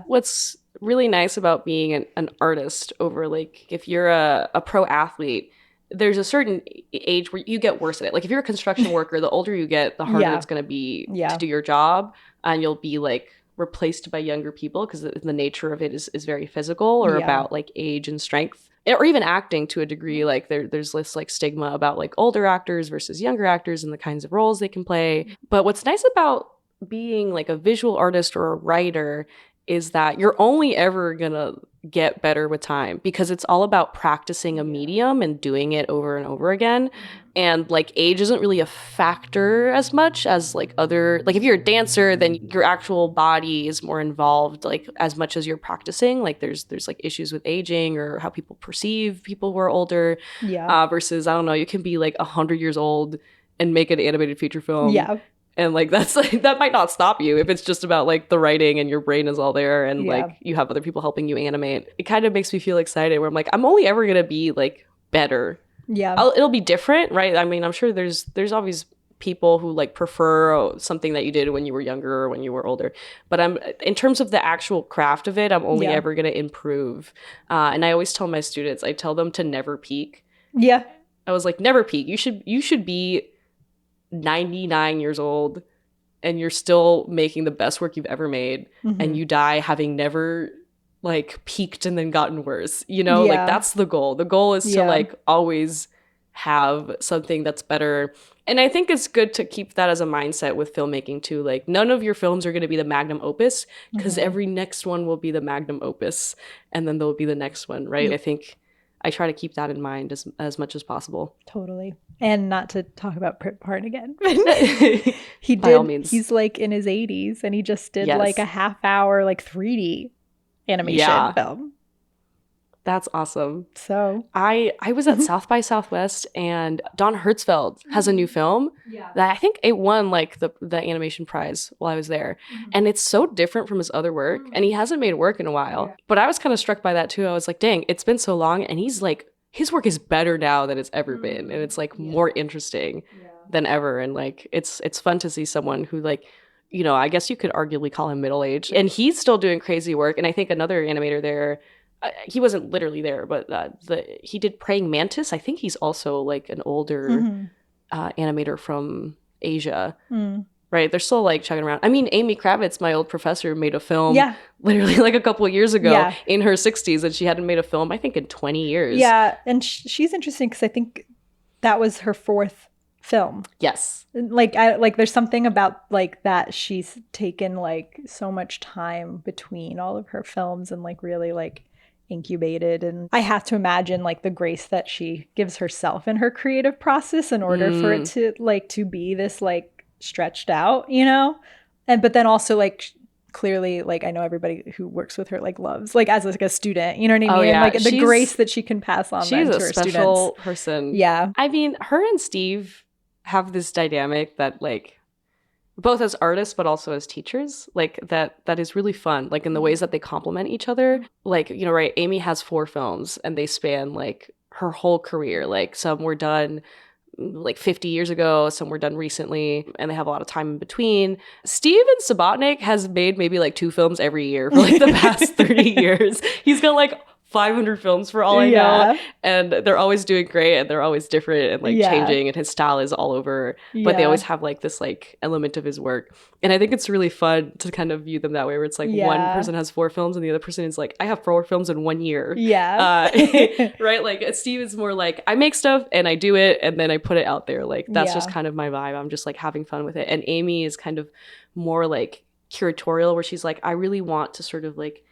What's really nice about being an artist over, like, if you're a pro athlete, there's a certain age where you get worse at it. Like if you're a construction worker, the older you get, the harder it's going to be to do your job, and you'll be like replaced by younger people because the nature of it is very physical or Yeah. about like age and strength, or even acting to a degree. Like there's this like stigma about like older actors versus younger actors and the kinds of roles they can play. But what's nice about being like a visual artist or a writer is that you're only ever gonna get better with time, because it's all about practicing a medium and doing it over and over again. And like age isn't really a factor as much as like other, like if you're a dancer, then your actual body is more involved, like as much as you're practicing. Like there's like issues with aging or how people perceive people who are older. Yeah. Versus, I don't know, you can be like 100 years old and make an animated feature film. Yeah. And like that's like, that might not stop you if it's just about like the writing and your brain is all there and Yeah. like you have other people helping you animate. It kind of makes me feel excited where I'm like, I'm only ever gonna be like better. Yeah. It'll be different, right? I mean, I'm sure there's always people who like prefer something that you did when you were younger or when you were older. But in terms of the actual craft of it, I'm only Yeah. ever gonna improve. And I always tell my students, I tell them to never peak. Yeah. I was like, never peak. You should be 99 years old and you're still making the best work you've ever made, and you die having never like peaked and then gotten worse, you know? Yeah. Like that's the goal. The goal is to Yeah. like always have something that's better. And I think it's good to keep that as a mindset with filmmaking too. Like none of your films are going to be the magnum opus, because every next one will be the magnum opus, and then there'll be the next one, right? I think I try to keep that in mind as much as possible. Totally. And not to talk about Prip Part again. He By all did. means. He's like in his 80s, and he just did Yes. like a half-hour like 3D animation Yeah. film. That's awesome. So I was at South by Southwest, and Don Hertzfeld has a new film that I think it won like the animation prize while I was there. And it's so different from his other work, and he hasn't made work in a while. But I was kind of struck by that too. I was like, dang, it's been so long, and he's like, his work is better now than it's ever been, and it's like more interesting than ever. And like it's fun to see someone who like, you know, I guess you could arguably call him middle-aged, and he's still doing crazy work. And I think another animator there, he wasn't literally there, but he did Praying Mantis. I think he's also like an older animator from Asia, right? They're still like chugging around. I mean, Amy Kravitz, my old professor, made a film literally like a couple of years ago in her 60s, and she hadn't made a film, I think, in 20 years. Yeah, and she's interesting because I think that was her 4th film. Yes. Like there's something about like that she's taken like so much time between all of her films and like really like incubated. And I have to imagine like the grace that she gives herself in her creative process in order for it to like to be this like stretched out, you know? And but then also like clearly like I know everybody who works with her like loves like as like a student, you know what I mean? Oh, yeah. Like the grace that she can pass on She's to a her special students. person. Yeah. I mean, her and Steve have this dynamic that like both as artists but also as teachers, like that is really fun, like in the ways that they complement each other. Like, you know, right, Amy has 4 films and they span like her whole career. Like some were done like 50 years ago, some were done recently, and they have a lot of time in between. Steven Subotnick has made maybe like 2 films every year for like the past 30 years. He's got like 500 films for all I know, and they're always doing great, and they're always different and like changing, and his style is all over, but they always have like this like element of his work. And I think it's really fun to kind of view them that way, where it's like one person has 4 films and the other person is like, I have 4 films in 1 year. Right? Like Steve is more like, I make stuff and I do it and then I put it out there. Like that's just kind of my vibe. I'm just like having fun with it. And Amy is kind of more like curatorial, where she's like, I really want to sort of like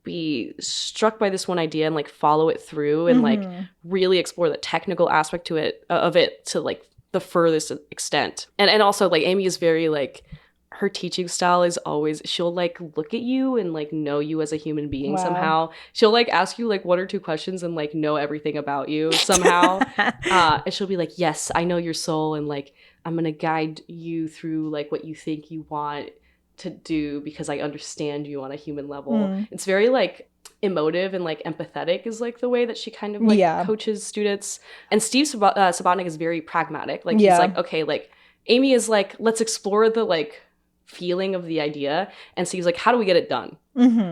be struck by this one idea and like follow it through and like really explore the technical aspect to it of it to like the furthest extent. And also like Amy is very like, her teaching style is always, she'll like look at you and like know you as a human being somehow. She'll like ask you like 1 or 2 questions and like know everything about you somehow. And she'll be like, yes, I know your soul, and like I'm gonna guide you through like what you think you want to do because I understand you on a human level. It's very like emotive and like empathetic is like the way that she kind of like coaches students. And Steve Subotnick is very pragmatic. Like he's like, okay, like Amy is like, let's explore the like feeling of the idea, and Steve's like, how do we get it done?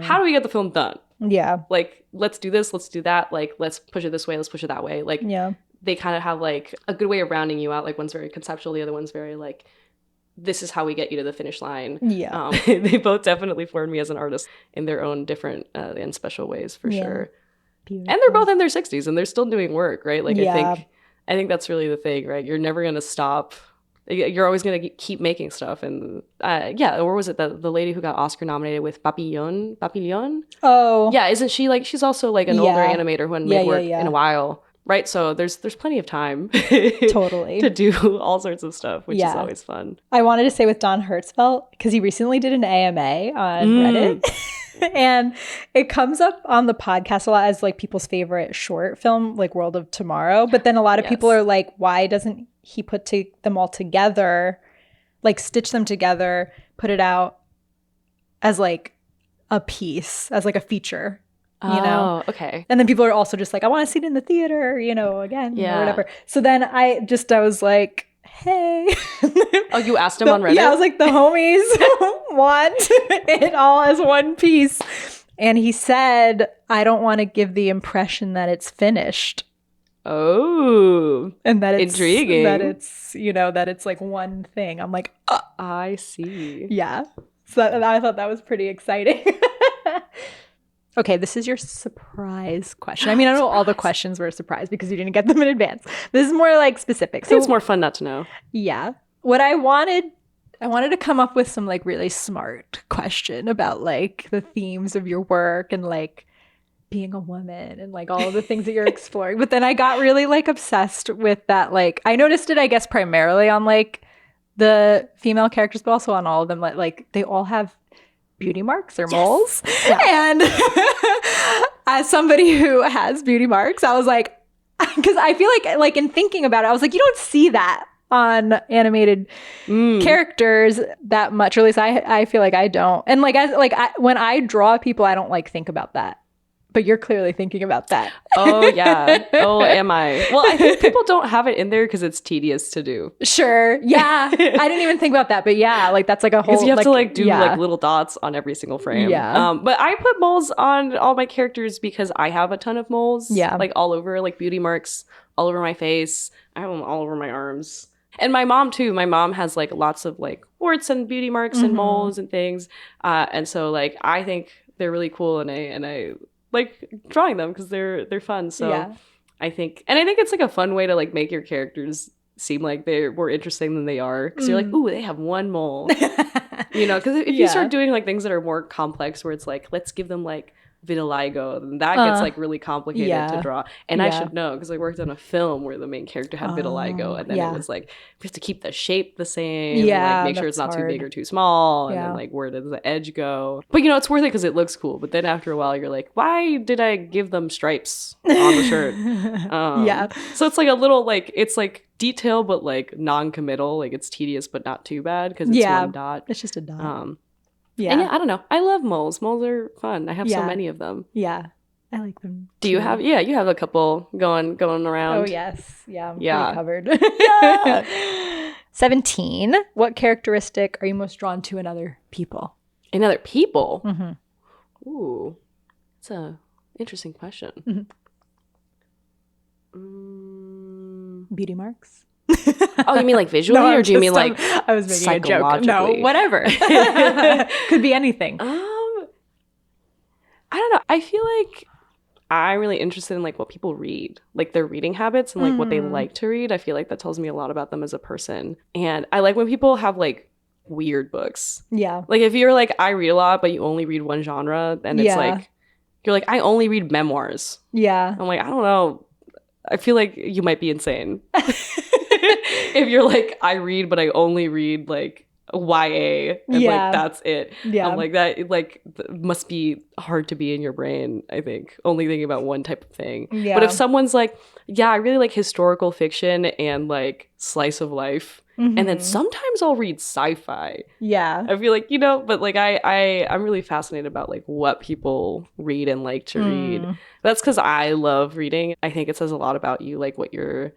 How do we get the film done? Like let's do this, let's do that, like let's push it this way, let's push it that way. Like they kind of have like a good way of rounding you out. Like one's very conceptual, the other one's very like this is how we get you to the finish line. Yeah. They both definitely formed me as an artist in their own different and special ways, for sure. Beautiful. And they're both in their 60s and they're still doing work, right? Like, Yeah. I think that's really the thing, right? You're never going to stop. You're always going to keep making stuff. And or was it the lady who got Oscar nominated with Papillon? Oh. Yeah, isn't she like, she's also like an older animator who hadn't made work in a while, right? So there's plenty of time Totally to do all sorts of stuff, which is always fun. I wanted to say with Don Hertzfeldt, because he recently did an AMA on Reddit. And it comes up on the podcast a lot as like people's favorite short film, like World of Tomorrow. But then a lot of people are like, why doesn't he put them all together, like stitch them together, put it out as like a piece, as like a feature, you know? Okay. And then people are also just like, I want to see it in the theater, you know, again, or whatever. So then I was like, hey. Oh, you asked him on Reddit? Yeah, I was like, the homies want it all as one piece. And he said, I don't want to give the impression that it's finished. Oh. And that it's intriguing. That it's, you know, that it's like one thing. I'm like, I see. Yeah. So I thought that was pretty exciting. Okay, this is your surprise question. I mean, I know all the questions were a surprise because you didn't get them in advance. This is more like specific. So it's more fun not to know. Yeah. What I wanted to come up with some like really smart question about like the themes of your work and like being a woman and like all of the things that you're exploring. But then I got really like obsessed with that. Like I noticed it, I guess, primarily on like the female characters, but also on all of them. Like they all have beauty marks or moles. Yeah. And as somebody who has beauty marks, I was like, because I feel like in thinking about it, I was like, you don't see that on animated characters that much, or at least I feel like I don't. And like when I draw people, I don't like think about that. But you're clearly thinking about that. Oh, yeah. Oh, am I? Well, I think people don't have it in there because it's tedious to do. Sure. Yeah. I didn't even think about that. But yeah, like that's like a whole... Because you have to like do like little dots on every single frame. Yeah. But I put moles on all my characters because I have a ton of moles. Yeah. Like all over, like beauty marks all over my face. I have them all over my arms. And my mom too. My mom has like lots of like warts and beauty marks and moles and things. And so like I think they're really cool, and I like drawing them because they're fun. So I think it's like a fun way to like make your characters seem like they're more interesting than they are, because you're like, ooh, they have one mole. You know, because if you start doing like things that are more complex, where it's like, let's give them like vitiligo, then that gets like really complicated to draw. And I should know because I worked on a film where the main character had vitiligo, and then it was like we have to keep the shape the same, and, like, make sure it's not too big or too small, and then like where does the edge go? But you know, it's worth it because it looks cool. But then after a while, you're like, why did I give them stripes on the shirt? So it's like a little like, it's like detail but like non-committal, like it's tedious but not too bad because it's one dot. It's just a dot. And I don't know. I love moles. Moles are fun. I have so many of them. Yeah. I like them. Do you have? Yeah, you have a couple going around. Oh, yes. Yeah, I'm pretty covered. 17. What characteristic are you most drawn to in other people? In other people? Mm-hmm. Ooh, that's a interesting question. Mm-hmm. Beauty marks? Oh, you mean like visually, or do you mean like I was making a joke. No, whatever. Could be anything. I don't know. I feel like I'm really interested in like what people read, like their reading habits and like what they like to read. I feel like that tells me a lot about them as a person. And I like when people have like weird books. Yeah. Like if you're like, I read a lot, but you only read one genre, then it's like, you're like, I only read memoirs. Yeah. I'm like, I don't know. I feel like you might be insane. If you're like, I read, but I only read like YA and like that's it. Yeah. I'm like, that like must be hard to be in your brain, I think. Only thinking about one type of thing. Yeah. But if someone's like, yeah, I really like historical fiction and like slice of life. Mm-hmm. And then sometimes I'll read sci-fi. Yeah. I feel like, you know, but like I'm really fascinated about like what people read and like to read. That's because I love reading. I think it says a lot about you, like what you're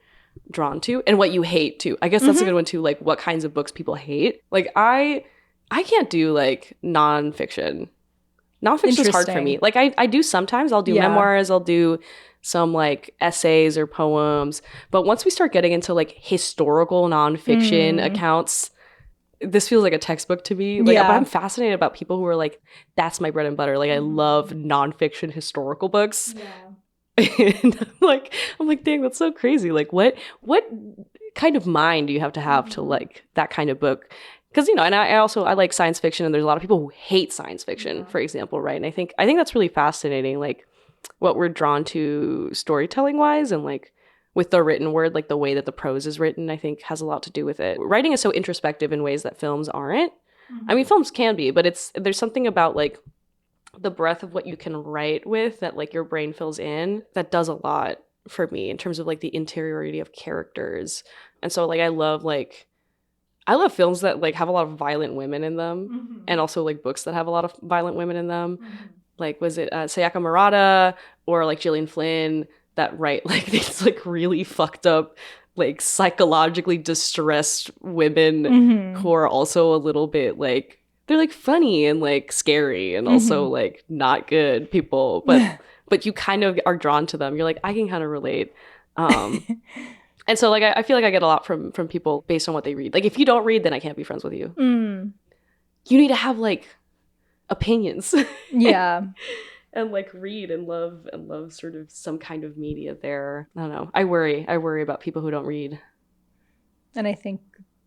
drawn to and what you hate too. I guess that's a good one too, like what kinds of books people hate. Like I can't do like nonfiction. Nonfiction is hard for me. Like I do sometimes. I'll do memoirs, I'll do some like essays or poems, but once we start getting into like historical nonfiction accounts, this feels like a textbook to me. Like, Yeah. but I'm fascinated about people who are like, that's my bread and butter. Like, I love nonfiction historical books. And I'm like, dang, that's so crazy. Like, what kind of mind do you have to like that kind of book? Because, you know, and I like science fiction, and there's a lot of people who hate science fiction, for example, right? And I think that's really fascinating, like what we're drawn to storytelling wise, and like with the written word, like the way that the prose is written, I think has a lot to do with it. Writing is so introspective in ways that films aren't. I mean, films can be, but there's something about like the breadth of what you can write with that like your brain fills in that does a lot for me in terms of like the interiority of characters. And so like I love films that like have a lot of violent women in them, and also like books that have a lot of violent women in them. Like, was it Sayaka Murata or like Gillian Flynn that write like these like really fucked up, like psychologically distressed women who are also a little bit like, they're like funny and like scary and also like not good people, but you kind of are drawn to them. You're like, I can kind of relate. And so like I feel like I get a lot from people based on what they read. Like, if you don't read, then I can't be friends with you. You need to have like opinions. Yeah. And like read and love sort of some kind of media there. I don't know. I worry about people who don't read. And I think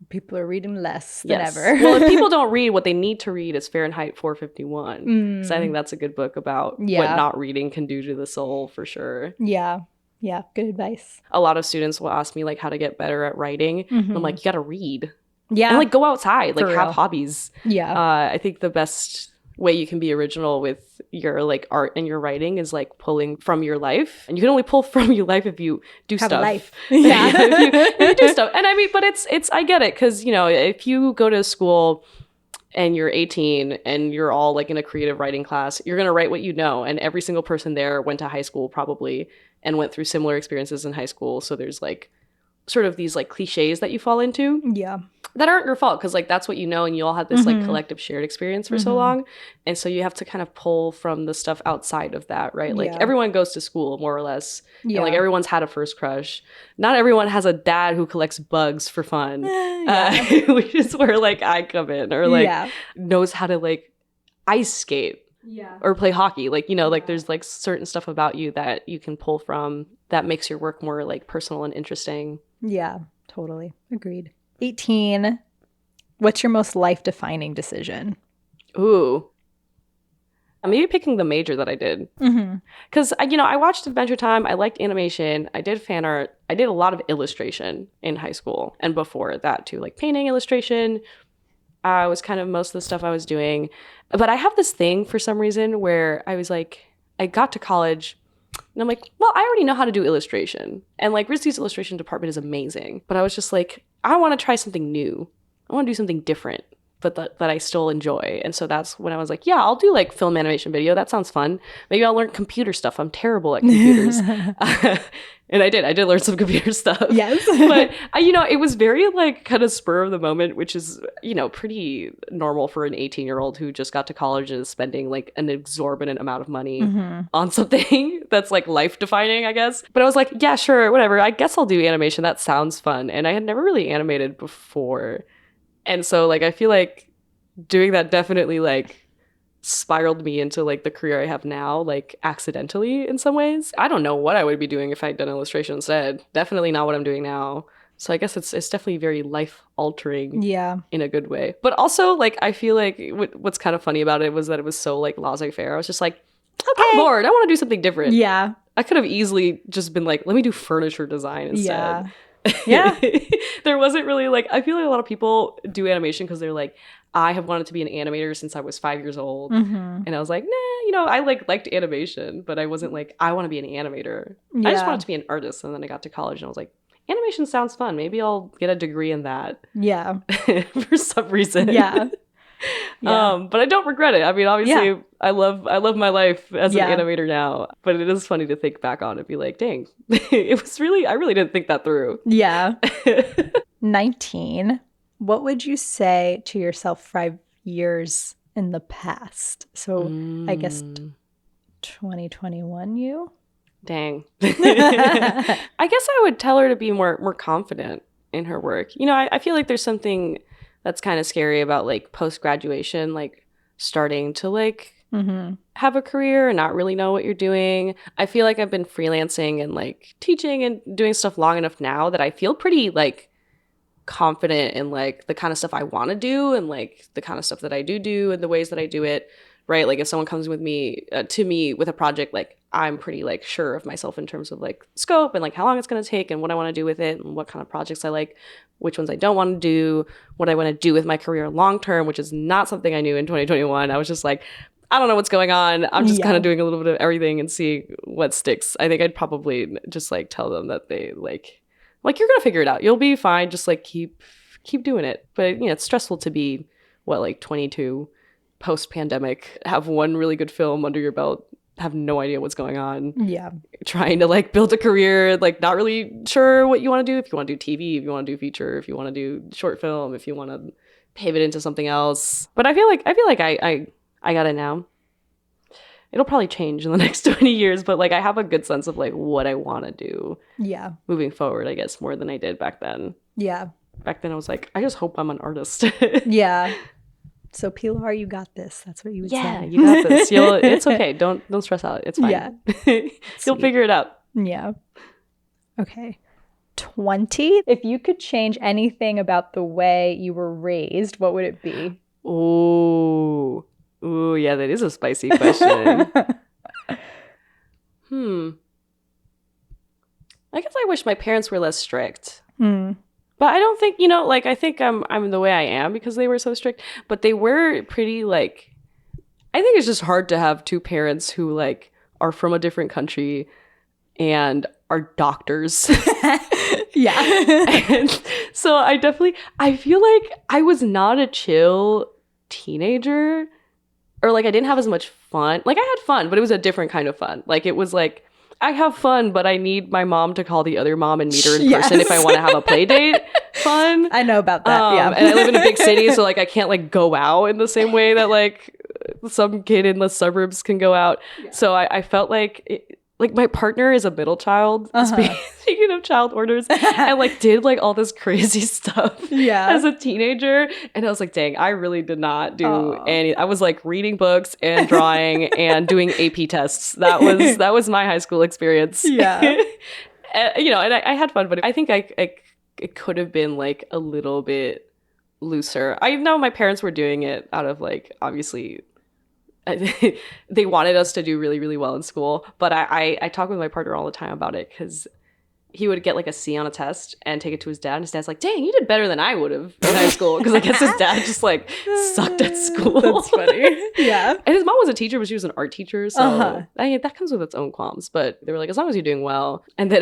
people are reading less than ever. Well, if people don't read, what they need to read is Fahrenheit 451. So I think that's a good book about what not reading can do to the soul, for sure. Yeah. Yeah. Good advice. A lot of students will ask me like how to get better at writing. And I'm like, you got to read. Yeah. And like go outside, like For have real. hobbies. Yeah. I think the best way you can be original with your like art and your writing is like pulling from your life. And you can only pull from your life if you do Have stuff. a life. Yeah. if you do stuff. And I mean, but it's I get it, because you know, if you go to school and you're 18 and you're all like in a creative writing class, you're gonna write what you know. And every single person there went to high school probably and went through similar experiences in high school. So there's like sort of these like cliches that you fall into. Yeah. That aren't your fault, because like that's what you know, and you all had this like collective shared experience for so long, and so you have to kind of pull from the stuff outside of that, right? Like everyone goes to school more or less, and like everyone's had a first crush. Not everyone has a dad who collects bugs for fun, which is where like I come in, or like knows how to like ice skate or play hockey. Like, you know, like there's like certain stuff about you that you can pull from that makes your work more like personal and interesting. Yeah, totally. Agreed. 18, what's your most life-defining decision? Ooh. Maybe picking the major that I did. Because, you know, I watched Adventure Time. I liked animation. I did fan art. I did a lot of illustration in high school. And before that, too. Like painting, illustration. Was kind of most of the stuff I was doing. But I have this thing for some reason where I was like, I got to college and I'm like, well, I already know how to do illustration. And like RISD's illustration department is amazing. But I was just like, I want to try something new. I want to do something different, but that I still enjoy. And so that's when I was like, yeah, I'll do like film, animation, video. That sounds fun. Maybe I'll learn computer stuff. I'm terrible at computers. And I did learn some computer stuff. Yes. But, you know, it was very like kind of spur of the moment, which is, you know, pretty normal for an 18-year-old who just got to college and is spending like an exorbitant amount of money on something that's like life defining, I guess. But I was like, yeah, sure, whatever. I guess I'll do animation. That sounds fun. And I had never really animated before. And so like, I feel like doing that definitely like spiraled me into like the career I have now, like accidentally in some ways. I don't know what I would be doing if I'd done illustration instead. Definitely not what I'm doing now. So I guess it's definitely very life altering in a good way. But also like, I feel like what's kind of funny about it was that it was so like laissez-faire. I was just like, okay, I'm bored. I want to do something different. Yeah. I could have easily just been like, let me do furniture design instead. Yeah. There wasn't really like, I feel like a lot of people do animation because they're like, I have wanted to be an animator since I was 5 years old. And I was like, nah, you know, I liked animation, but I wasn't like, I want to be an animator. I just wanted to be an artist. And then I got to college and I was like, animation sounds fun. Maybe I'll get a degree in that. Yeah. For some reason. Yeah. But I don't regret it. I mean, obviously, I love my life as an animator now. But it is funny to think back on and be like, dang, it was really, I really didn't think that through. Yeah. 19. What would you say to yourself 5 years in the past? So I guess 2021 you? Dang. I guess I would tell her to be more confident in her work. You know, I feel like there's something that's kind of scary about like post-graduation, like starting to like have a career and not really know what you're doing. I feel like I've been freelancing and like teaching and doing stuff long enough now that I feel pretty like confident in like the kind of stuff I want to do and like the kind of stuff that I do and the ways that I do it, right? Like if someone comes with me to me with a project, like I'm pretty like sure of myself in terms of like scope and like how long it's going to take and what I want to do with it and what kind of projects I like, which ones I don't want to do, what I want to do with my career long term, which is not something I knew in 2021. I was just like, I don't know what's going on. I'm just kind of doing a little bit of everything and see what sticks. I think I'd probably just like tell them that they like you're gonna figure it out. You'll be fine. Just like keep doing it. But it's stressful to be like 22, post pandemic, have one really good film under your belt, have no idea what's going on. Yeah, trying to like build a career, like not really sure what you want to do. If you want to do TV, if you want to do feature, if you want to do short film, if you want to pivot into something else. But I feel like I got it now. It'll probably change in the next 20 years, but like I have a good sense of like what I want to do. Yeah. Moving forward, I guess, more than I did back then. Yeah. Back then I was like, I just hope I'm an artist. Yeah. So Pilar, you got this. That's what you would say. Yeah, you got this. It's okay. Don't stress out. It's fine. Yeah. You'll figure it out. Yeah. Okay. 20. If you could change anything about the way you were raised, what would it be? Ooh, yeah, that is a spicy question. I guess I wish my parents were less strict. But I don't think, like I think I'm the way I am because they were so strict, but they were pretty like, I think it's just hard to have two parents who like are from a different country and are doctors. Yeah. And so I feel like I was not a chill teenager. Or like I didn't have as much fun. Like I had fun, but it was a different kind of fun. Like it was like, I have fun, but I need my mom to call the other mom and meet her in person if I want to have a play date. Fun. I know about that. Yeah. And I live in a big city, so like I can't like go out in the same way that like some kid in the suburbs can go out. Yeah. So I felt like like my partner is a middle child. Speaking of child orders, I like did like all this crazy stuff as a teenager, and I was like, dang, I really did not do any. I was like reading books and drawing and doing AP tests. That was my high school experience. Yeah, and I had fun, but I think it could have been like a little bit looser. I know my parents were doing it out of like obviously. They wanted us to do really, really well in school. But I talk with my partner all the time about it because he would get like a C on a test and take it to his dad. And his dad's like, dang, you did better than I would have in high school. Because I guess his dad just like sucked at school. That's funny. Yeah. And his mom was a teacher, but she was an art teacher. So that comes with its own qualms. But they were like, as long as you're doing well. And then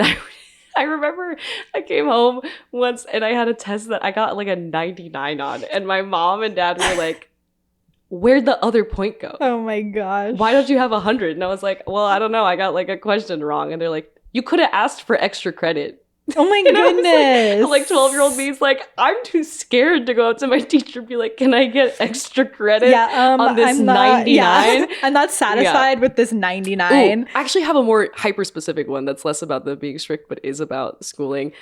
I remember I came home once and I had a test that I got like a 99 on. And my mom and dad were like, where'd the other point go? Oh my gosh. Why don't you have 100? And I was like, well, I don't know. I got like a question wrong. And they're like, you could have asked for extra credit. Oh my goodness. Like 12-year-old me's like, I'm too scared to go up to my teacher and be like, can I get extra credit on this 99? Yeah. I'm not satisfied with this 99. Ooh, I actually have a more hyper-specific one that's less about the being strict, but is about schooling.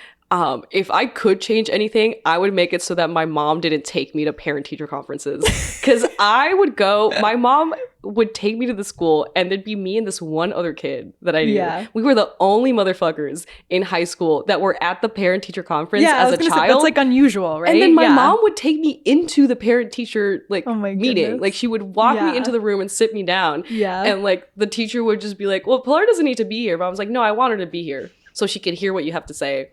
If I could change anything, I would make it so that my mom didn't take me to parent-teacher conferences. Because I would go, my mom would take me to the school and there'd be me and this one other kid that I knew. Yeah. We were the only motherfuckers in high school that were at the parent-teacher conference as a child. Say, that's like unusual, right? And then my mom would take me into the parent-teacher like meeting. Like she would walk me into the room and sit me down. Yeah. And like the teacher would just be like, well, Pilar doesn't need to be here. But I was like, no, I want her to be here so she could hear what you have to say.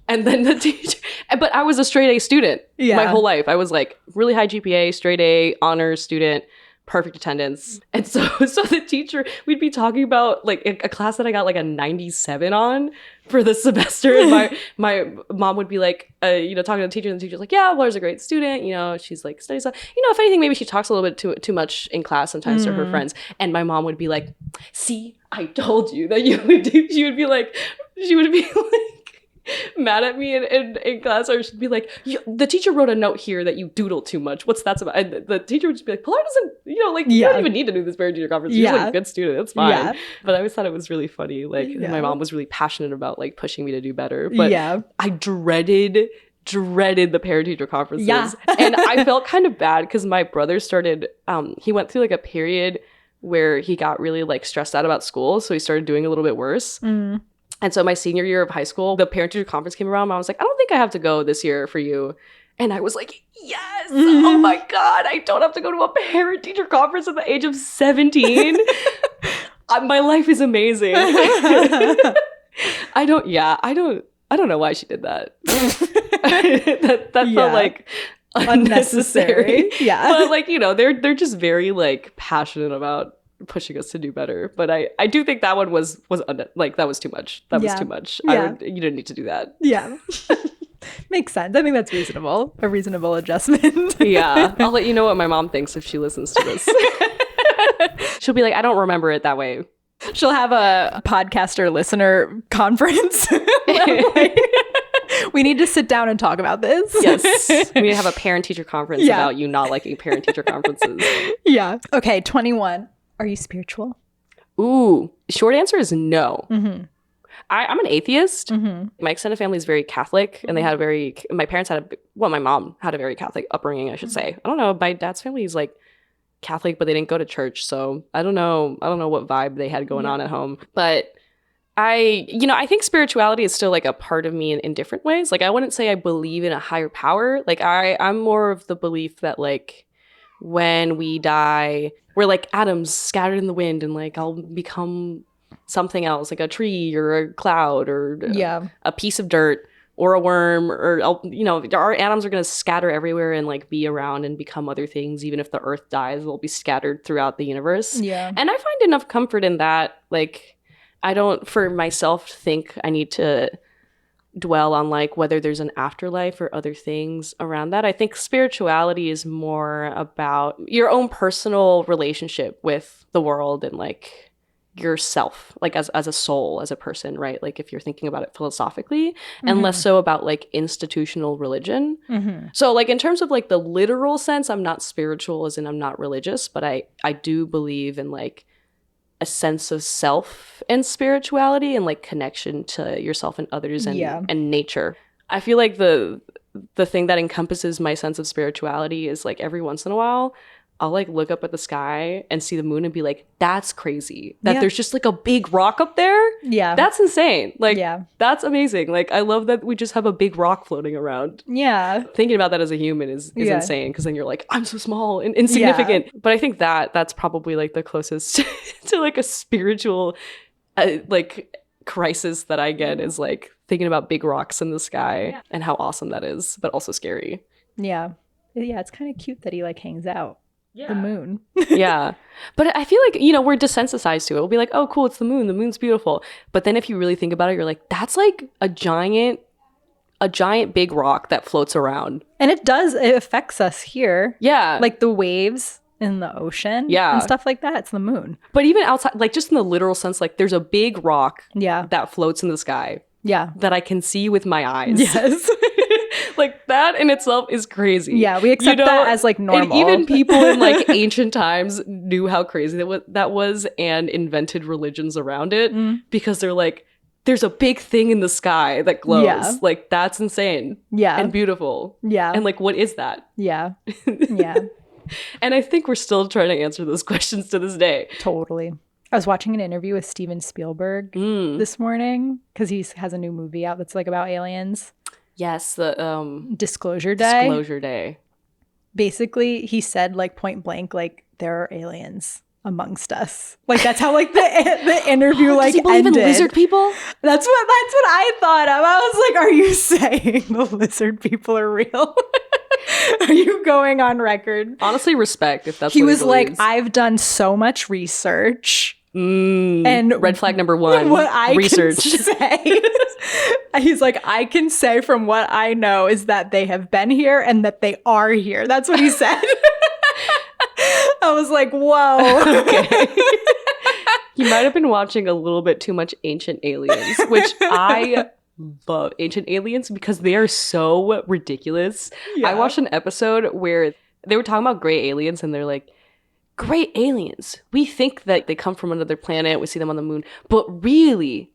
And then the teacher, but I was a straight A student my whole life. I was like really high GPA, straight A, honors student, perfect attendance. And so the teacher, we'd be talking about like a class that I got like a 97 on for the semester. And my mom would be like, talking to the teacher, and the teacher's like, yeah, Laura's a great student. She's like studies. If anything, maybe she talks a little bit too much in class sometimes to her friends. And my mom would be like, see, I told you that you would do. She would be like, mad at me in class, or she'd be like, the teacher wrote a note here that you doodle too much. What's that about? And the teacher would just be like, Pilar doesn't, you don't even need to do this parent-teacher conference. You're like a good student. It's fine. Yeah. But I always thought it was really funny. Like my mom was really passionate about like pushing me to do better. But I dreaded dreaded the parent-teacher conferences. Yeah. And I felt kind of bad because my brother started, he went through like a period where he got really like stressed out about school. So he started doing a little bit worse. And so my senior year of high school, the parent-teacher conference came around. I was like, I don't think I have to go this year for you. And I was like, yes, oh my God, I don't have to go to a parent-teacher conference at the age of 17. My life is amazing. I don't know why she did that. that felt like unnecessary. Yeah. But like, you know, they're just very like passionate about pushing us to do better. But I do think that one was like, that was too much. That was too much. Yeah. You didn't need to do that. Yeah. Makes sense. I think that's reasonable. A reasonable adjustment. Yeah. I'll let you know what my mom thinks if she listens to this. She'll be like, I don't remember it that way. She'll have a podcaster listener conference. We need to sit down and talk about this. Yes. We need to have a parent-teacher conference about you not liking parent-teacher conferences. Yeah. Okay, 21. Are you spiritual? Ooh. Short answer is no. Mm-hmm. I'm an atheist. Mm-hmm. My extended family is very Catholic, and they had my parents had my mom had a very Catholic upbringing, I should say. I don't know. My dad's family is like Catholic, but they didn't go to church. So I don't know what vibe they had going on at home. But I think spirituality is still like a part of me in different ways. Like I wouldn't say I believe in a higher power. Like I'm more of the belief that like when we die, we're like atoms scattered in the wind, and like I'll become something else, like a tree or a cloud or a piece of dirt or a worm, or our atoms are going to scatter everywhere and like be around and become other things. Even if the earth dies, they'll be scattered throughout the universe. Yeah. And I find enough comfort in that. Like I don't for myself think I need to dwell on like whether there's an afterlife or other things around that. I think spirituality is more about your own personal relationship with the world and like yourself, like as a soul, as a person, right? Like if you're thinking about it philosophically, and less so about like institutional religion. So like in terms of like the literal sense, I'm not spiritual as in I'm not religious, but I do believe in like a sense of self and spirituality and like connection to yourself and others and nature. I feel like the thing that encompasses my sense of spirituality is like every once in a while I'll like look up at the sky and see the moon and be like, that's crazy. That there's just like a big rock up there. Yeah. That's insane. Like, that's amazing. Like, I love that we just have a big rock floating around. Yeah. Thinking about that as a human is insane, because then you're like, I'm so small and insignificant. Yeah. But I think that's probably like the closest to like a spiritual like crisis that I get is like thinking about big rocks in the sky and how awesome that is, but also scary. Yeah. Yeah, it's kind of cute that he like hangs out. The moon. Yeah. But I feel like, we're desensitized to it. We'll be like, oh, cool, it's the moon. The moon's beautiful. But then if you really think about it, you're like, that's like a giant big rock that floats around. And it affects us here. Yeah. Like the waves in the ocean. Yeah. And stuff like that. It's the moon. But even outside, like just in the literal sense, like there's a big rock that floats in the sky. Yeah. That I can see with my eyes. Yes. Like that in itself is crazy. Yeah, we accept that as like normal. And even people in like ancient times knew how crazy that was and invented religions around it because they're like, there's a big thing in the sky that glows. Yeah. Like that's insane. Yeah. And beautiful. Yeah. And like, what is that? Yeah. Yeah. And I think we're still trying to answer those questions to this day. Totally. I was watching an interview with Steven Spielberg this morning because he has a new movie out that's like about aliens. Yes, the Disclosure Day. Disclosure Day. Basically, he said like point blank, like there are aliens amongst us. Like that's how like the interview like Does he believe ended. In lizard people? That's what I thought of. I was like, are you saying the lizard people are real? Are you going on record? Honestly, respect if that's he what was he like, I've done so much research. And red flag number one, what I research. Can say, he's like, I can say from what I know is that they have been here and that they are here. That's what he said. I was like, whoa. Okay. He might have been watching a little bit too much Ancient Aliens, which I love Ancient Aliens because they are so ridiculous. Yeah. I watched an episode where they were talking about gray aliens and they're like, great aliens. We think that they come from another planet. We see them on the moon. But really,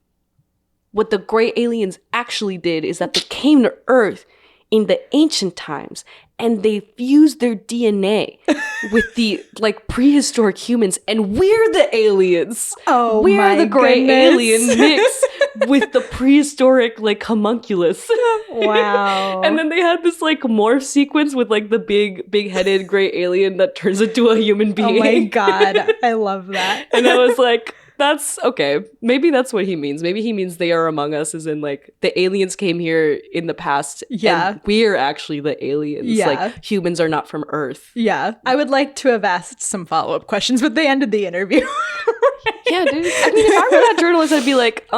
what the great aliens actually did is that they came to Earth in the ancient times, and they fused their DNA with the like prehistoric humans, and we're the aliens. Oh, we're the gray goodness. alien mix with the prehistoric like homunculus. Wow. And then they had this like morph sequence with like the big-headed gray alien that turns into a human being. Oh my God. I love that. And I was like, that's okay. Maybe that's what he means. Maybe he means they are among us, as in like the aliens came here in the past. Yeah. And we're actually the aliens. Yeah. Like humans are not from Earth. Yeah. I would like to have asked some follow-up questions, but they ended the interview. Yeah, dude. I mean, if I were that journalist, I'd be like,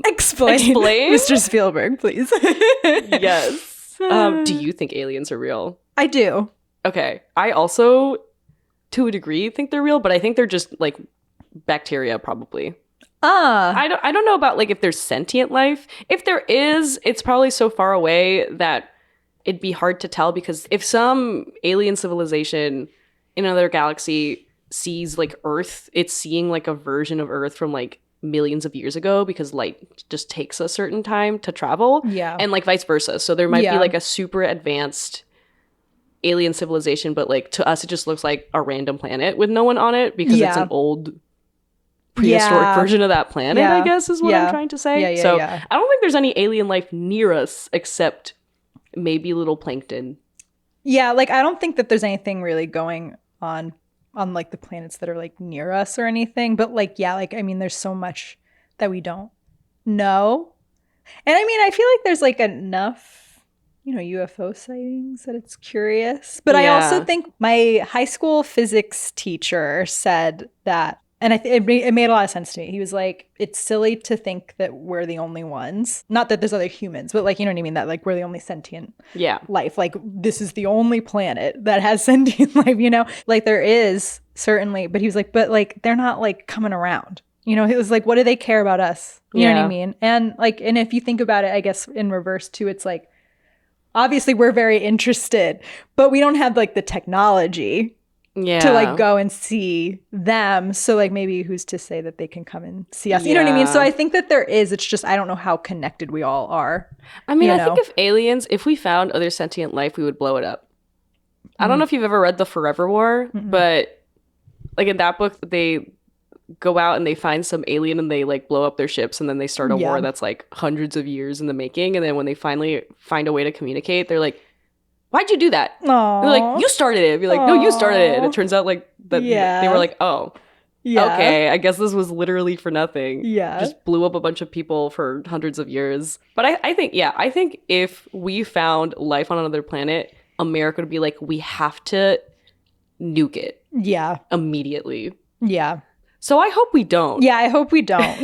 Explain. Mr. Spielberg, please. Yes. Do you think aliens are real? I do. Okay. I also, to a degree, think they're real, but I think they're just like bacteria, probably. I don't know about like if there's sentient life. If there is, it's probably so far away that it'd be hard to tell, because if some alien civilization in another galaxy sees like Earth, it's seeing like a version of Earth from like millions of years ago, because light just takes a certain time to travel. Yeah. And like vice versa. So there might Yeah. be like a super advanced alien civilization, but like to us it just looks like a random planet with no one on it, because it's Yeah. an old prehistoric version of that planet, I guess is what Yeah. I'm trying to say. Yeah, So yeah. I don't think there's any alien life near us except maybe little plankton. Yeah, like I don't think that there's anything really going on like the planets that are like near us or anything. But like, yeah, like I mean, there's so much that we don't know. And I mean, I feel like there's like enough, UFO sightings that it's curious. But I Yeah. also think my high school physics teacher said that, and it made a lot of sense to me. He was like, it's silly to think that we're the only ones. Not that there's other humans, but like, you know what I mean? That like we're the only sentient Yeah. life. Like this is the only planet that has sentient life, Like there is certainly, but he was like, but like they're not like coming around. He was like, what do they care about us? You know what I Yeah. mean? And like, and if you think about it, I guess in reverse too, it's like, obviously we're very interested, but we don't have like the technology Yeah. to like go and see them. So like maybe who's to say that they can come and see us? You know what I mean? Yeah. So I think that there is, it's just, I don't know how connected we all are. I mean, you I know? think if we found other sentient life, we would blow it up. I don't know if you've ever read The Forever War, but like in that book, they go out and they find some alien and they like blow up their ships, and then they start a Yeah. war that's like hundreds of years in the making. And then when they finally find a way to communicate, they're like, why'd you do that? Aww. They're like, you started it. You're like, no, you started it. And it turns out like that Yeah. they were like, oh, Yeah. okay, I guess this was literally for nothing. Yeah. Just blew up a bunch of people for hundreds of years. But I think if we found life on another planet, America would be like, we have to nuke it Yeah. immediately. Yeah. So I hope we don't. Yeah, I hope we don't.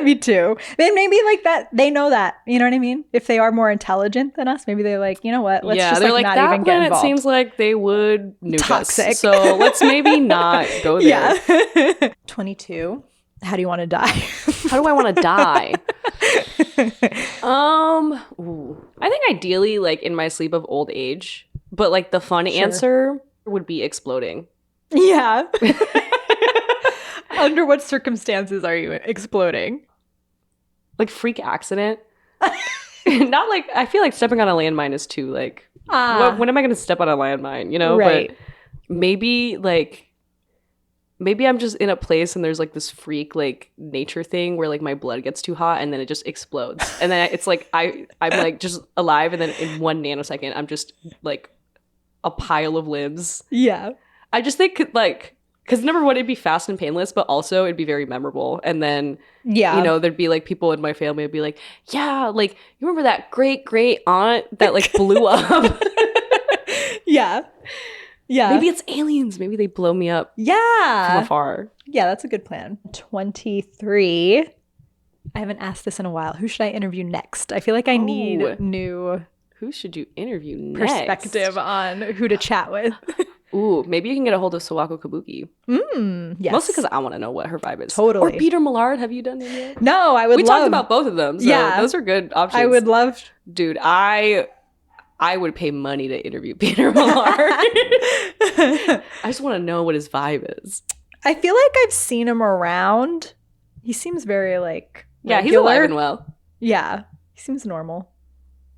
Me too. Then maybe like that, they know that. You know what I mean? If they are more intelligent than us, maybe they're like, you know what? Let's just they're like, like, not that even get planet involved. seems like they would nuke Toxic. us. So let's maybe not go there. Yeah. 22. How do you want to die? How do I want to die? I think ideally like in my sleep of old age, but like the fun answer would be exploding. Yeah. Under what circumstances are you exploding? Like freak accident. Not like, I feel like stepping on a landmine is too like, when am I going to step on a landmine, Right. But maybe I'm just in a place and there's like this freak like nature thing where like my blood gets too hot and then it just explodes. And then it's like I'm like just alive, and then in 1 nanosecond I'm just like a pile of limbs. Yeah. I just think like, because number one, it'd be fast and painless, but also it'd be very memorable. And then, Yeah. there'd be like people in my family would be like, yeah, like you remember that great aunt that like blew up? Yeah. Yeah. Maybe it's aliens. Maybe they blow me up from Yeah. afar. Yeah, that's a good plan. 23. I haven't asked this in a while. Who should I interview next? I feel like I need new Who should you interview next? perspective on who to chat with. Ooh, maybe you can get a hold of Sawako Kabuki. Yes. Mostly because I want to know what her vibe is. Totally. Or Peter Millard. Have you done him yet? No, I would We love. talked about both of them. So Yeah. those are good options. I would love. Dude, I would pay money to interview Peter Millard. I just want to know what his vibe is. I feel like I've seen him around. He seems very like Yeah, he's regular. alive and well. Yeah, he seems normal.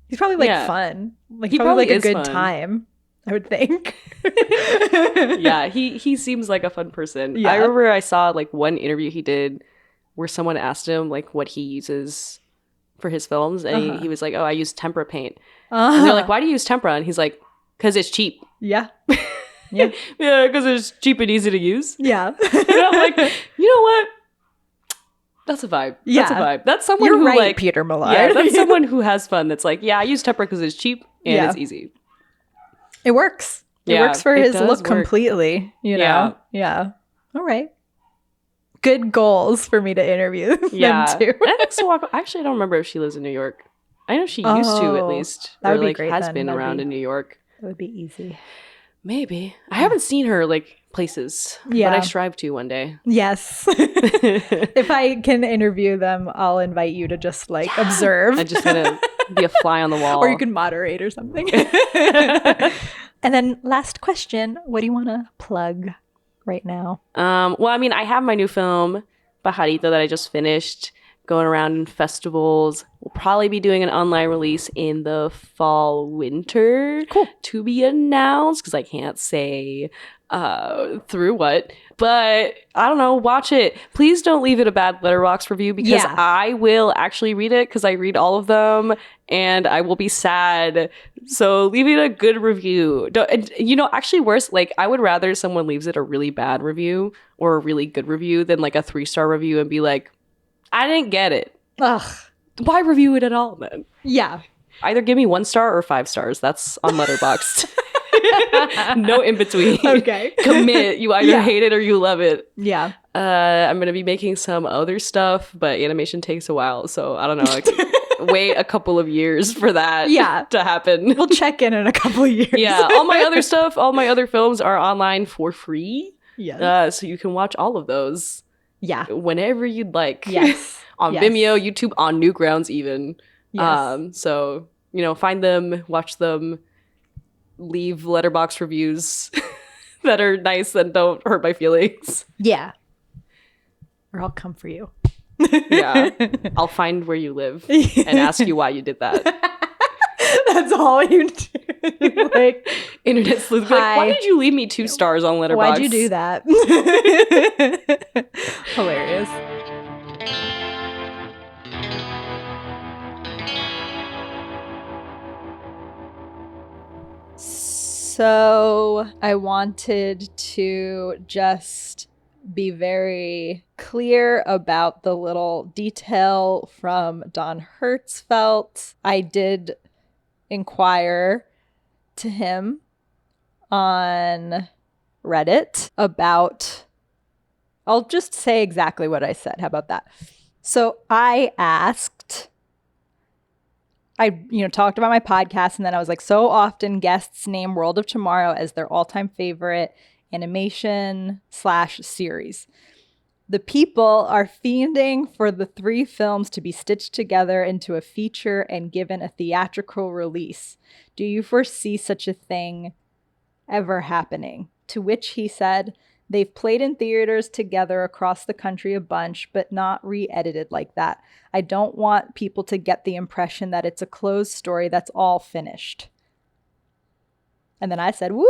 He's probably like Yeah. fun. Like He probably probably like a is good fun. time, I would think. Yeah, he seems like a fun person. Yeah. I remember I saw like one interview he did where someone asked him like what he uses for his films, and he was like, "Oh, I use tempera paint." And they're like, "Why do you use tempera?" And he's like, "Because it's cheap." Yeah. Yeah. Yeah, because it's cheap and easy to use. Yeah. And I'm like, you know what? That's a vibe. That's a Yeah. vibe. That's someone You're who right, like Peter Millard. Yeah, that's someone who has fun. That's like, yeah, I use tempera because it's cheap and Yeah. it's easy. It works. It Yeah, works for it his does look work. completely, you know? Yeah. All right. Good goals for me to interview Yeah. them too. And I think Sawako, actually, I don't remember if she lives in New York. I know she used to at Oh, least. that would or be like great has then. been That'd around be- in New York. That would be easy. Maybe. I haven't seen her like places. Yeah. But I strive to one day. Yes. If I can interview them, I'll invite you to just like observe. I'm just gonna be a fly on the wall. Or you can moderate or something. And then last question, what do you want to plug right now? Well, I mean, I have my new film, Pajarito, that I just finished, going around in festivals. We'll probably be doing an online release in the fall, winter. Cool. To be announced, because I can't say through what. But I don't know, watch it. Please don't leave it a bad Letterboxd review, because Yeah. I will actually read it, because I read all of them, and I will be sad. So leave it a good review. Actually worse, like I would rather someone leaves it a really bad review or a really good review than like a 3-star review and be like, I didn't get it. Ugh. Why review it at all then? Yeah. Either give me 1 star or 5 stars. That's on Letterboxd. No in between. Okay. Commit. You either Yeah. hate it or you love it. Yeah. I'm gonna be making some other stuff, but animation takes a while, so I don't know. Like, wait a couple of years for that Yeah. to happen. We'll check in a couple of years. Yeah, all my other stuff, all my other films are online for free, Yes. so you can watch all of those Yeah. whenever you'd like. Yes. On Yes. Vimeo, YouTube, on Newgrounds even. Yes. So, find them, watch them, leave letterbox reviews that are nice and don't hurt my feelings. Yeah. Or I'll come for you. Yeah. I'll find where you live and ask you why you did that. That's all you do. Like, Internet sleuth. Be like, Hi. why did you leave me 2 stars on Letterboxd? why'd you do that? Hilarious. So I wanted to just be very clear about the little detail from Don Hertzfeldt. I did inquire to him on Reddit about, I'll just say exactly what I said. How about that? So I asked, I talked about my podcast, and then I was like, so often guests name World of Tomorrow as their all-time favorite animation/series. The people are fiending for the 3 films to be stitched together into a feature and given a theatrical release. Do you foresee such a thing ever happening? To which he said, they've played in theaters together across the country a bunch, but not re-edited like that. I don't want people to get the impression that it's a closed story that's all finished. And then I said, woo!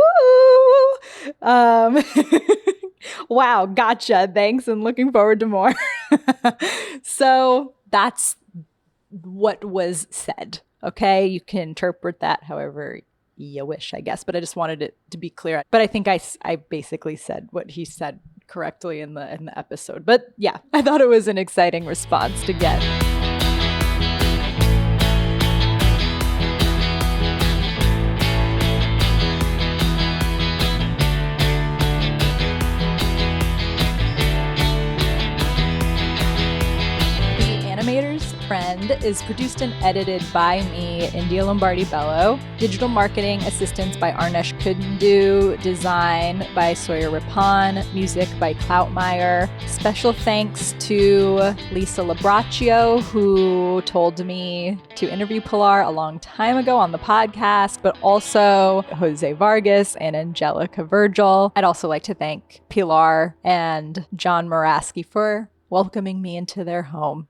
Wow, gotcha. Thanks, and looking forward to more. So that's what was said. Okay, you can interpret that however you wish, I guess. But I just wanted it to be clear. But I think I basically said what he said correctly in the episode. But yeah, I thought it was an exciting response to get. Animators Friend is produced and edited by me, India Lombardi-Bello. Digital marketing assistance by Arnesh Kundu. Design by Sawyer Rippon. Music by Cloutmeyer. Special thanks to Lisa Labraccio, who told me to interview Pilar a long time ago on the podcast, but also Jose Vargas and Angelica Virgil. I'd also like to thank Pilar and John Moraski for welcoming me into their home.